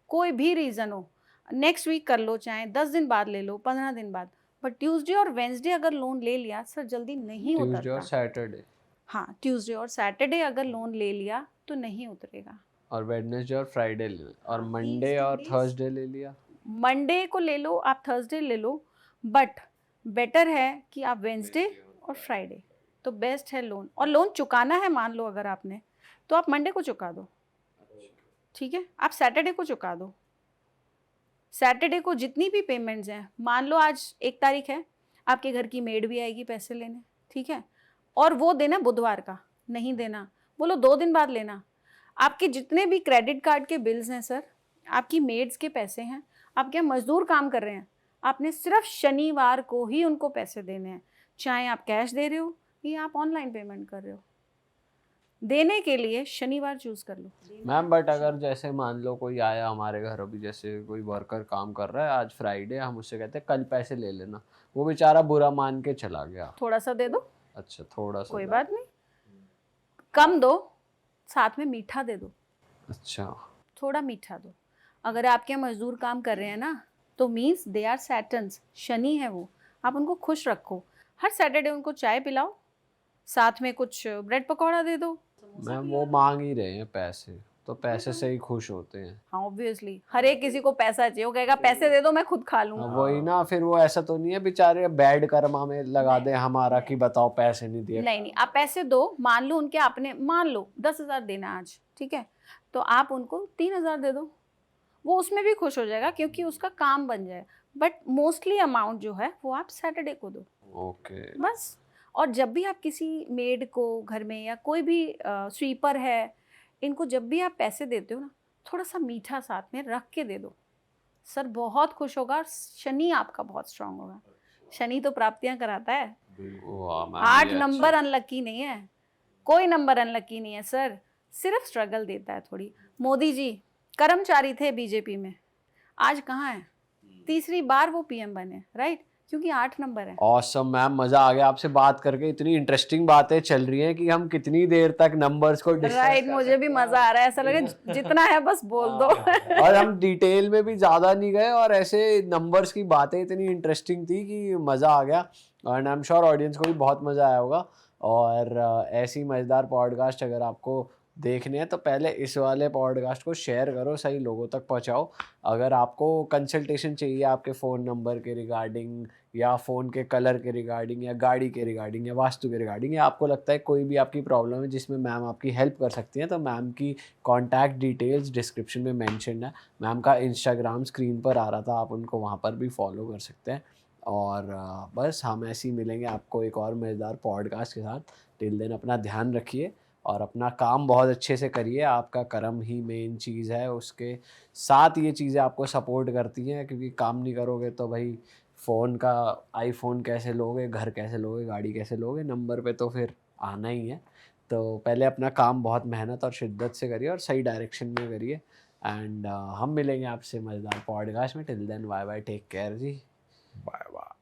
कोई भी रीज़न हो, नेक्स्ट वीक कर लो, चाहे 10 दिन बाद ले लो, 15 दिन बाद, पर ट्यूसडे और वेंसडे अगर लोन ले लिया सर जल्दी नहीं उतरता। ट्यूसडे और सैटरडे। हाँ, ट्यूसडे और सैटरडे अगर लोन ले लिया तो नहीं उतरेगा। और वेडनेसडे और फ्राइडे ले, और मंडे और थर्सडे ले लिया। मंडे को ले लो, आप थर्सडे ले लो, बट बेटर है कि आप वेंसडे और फ्राइडे, तो बेस्ट है लोन। और लोन चुकाना है मान लो अगर आपने, तो आप मंडे को चुका दो, ठीक है। आप सैटरडे को चुका दो। सैटरडे को जितनी भी पेमेंट्स हैं, मान लो आज 1 तारीख है, आपके घर की मेड भी आएगी पैसे लेने, ठीक है, और वो देना बुधवार का, नहीं देना बोलो 2 दिन बाद लेना। आपके जितने भी क्रेडिट कार्ड के बिल्स हैं सर, आपकी मेड्स के पैसे हैं, आपके यहाँ मजदूर काम कर रहे हैं, आपने सिर्फ शनिवार को ही उनको पैसे देने हैं, चाहे आप कैश दे रहे हो या आप ऑनलाइन पेमेंट कर रहे हो। देने के लिए शनिवार चूज कर लो। मैम बट अगर जैसे मान लो कोई आया हमारे घर, अभी जैसे कोई वर्कर काम कर रहा है, आज फ्राइडे, हम उससे कहते हैं कल पैसे ले लेना, वो बेचारा बुरा मान के चला गया। थोड़ा सा दे दो। अच्छा, थोड़ा सा कोई बात नहीं, कम दो, साथ में मीठा दे दो। अच्छा, थोड़ा मीठा दो। अगर आपके यहाँ मजदूर काम कर रहे हैं ना, तो means they are Saturn's, Shani है वो, आप उनको खुश रखो। हर सैटरडे उनको चाय पिलाओ, साथ में कुछ ब्रेड पकौड़ा दे दो। मैम वो मांग ही रहे हैं पैसे, तो पैसे से ही खुश होते हैं। हाँ ऑब्वियसली, हर एक किसी को पैसा चाहिए, वो कहेगा पैसे दे दो मैं खुद खा लूँगा। वही ना, फिर वो ऐसा तो नहीं है बेचारे बैड कर्मा में लगा दे हमारा कि बताओ पैसे नहीं दिए। नहीं, आप पैसे दो। मान लो उनके आपने, मान लो 10,000 देना आज, ठीक है, तो आप उनको 3,000 दे दो, वो उसमें भी खुश हो जाएगा क्योंकि उसका काम बन जाए। बट मोस्टली अमाउंट जो है वो आप सैटरडे को दो। ओके बस। और जब भी आप किसी मेड को घर में, या कोई भी स्वीपर है, इनको जब भी आप पैसे देते हो ना, थोड़ा सा मीठा साथ में रख के दे दो, सर बहुत खुश होगा। और शनि आपका बहुत स्ट्रांग होगा। शनि तो प्राप्तियां कराता है। 8 नंबर अनलकी नहीं है, कोई नंबर अनलकी नहीं है सर, सिर्फ स्ट्रगल देता है थोड़ी। मोदी जी कर्मचारी थे बीजेपी में, आज कहाँ हैं? तीसरी बार वो पीएम बने, राइट। क्योंकि 8 नंबर है। ऑसम मैम, मजा आ गया आपसे बात करके। इतनी इंटरेस्टिंग बातें चल रही हैं कि हम कितनी देर तक नंबर्स को डिस्कस राइट, कर मुझे भी सकते हैं। मजा आ रहा है, ऐसा लगे जितना है बस बोल दो। और हम डिटेल में भी ज्यादा नहीं गए, और ऐसे नंबर्स की बातें इतनी इंटरेस्टिंग थी कि मजा आ गया। And I am sure audience को भी बहुत मजा आया होगा। और ऐसी मजेदार पॉडकास्ट अगर आपको देखने हैं तो पहले इस वाले पॉडकास्ट को शेयर करो, सही लोगों तक पहुंचाओ। अगर आपको कंसल्टेशन चाहिए आपके फ़ोन नंबर के रिगार्डिंग, या फ़ोन के कलर के रिगार्डिंग, या गाड़ी के रिगार्डिंग, या वास्तु के रिगार्डिंग, या आपको लगता है कोई भी आपकी प्रॉब्लम है जिसमें मैम आपकी हेल्प कर सकती हैं, तो मैम की कॉन्टैक्ट डिटेल्स डिस्क्रिप्शन में मेंशन है। मैम का इंस्टाग्राम स्क्रीन पर आ रहा था, आप उनको वहाँ पर भी फॉलो कर सकते हैं। और बस हम ऐसे ही मिलेंगे आपको एक और मज़ेदार पॉडकास्ट के साथ। टिल देन अपना ध्यान रखिए और अपना काम बहुत अच्छे से करिए। आपका कर्म ही मेन चीज़ है, उसके साथ ये चीज़ें आपको सपोर्ट करती हैं, क्योंकि काम नहीं करोगे तो भाई फ़ोन का आईफ़ोन कैसे लोगे, घर कैसे लोगे, गाड़ी कैसे लोगे, नंबर पे तो फिर आना ही है। तो पहले अपना काम बहुत मेहनत और शिद्दत से करिए और सही डायरेक्शन में करिए। एंड हम मिलेंगे आपसे मज़ेदार पॉडकास्ट में। Till then bye bye, take care जी। Bye bye.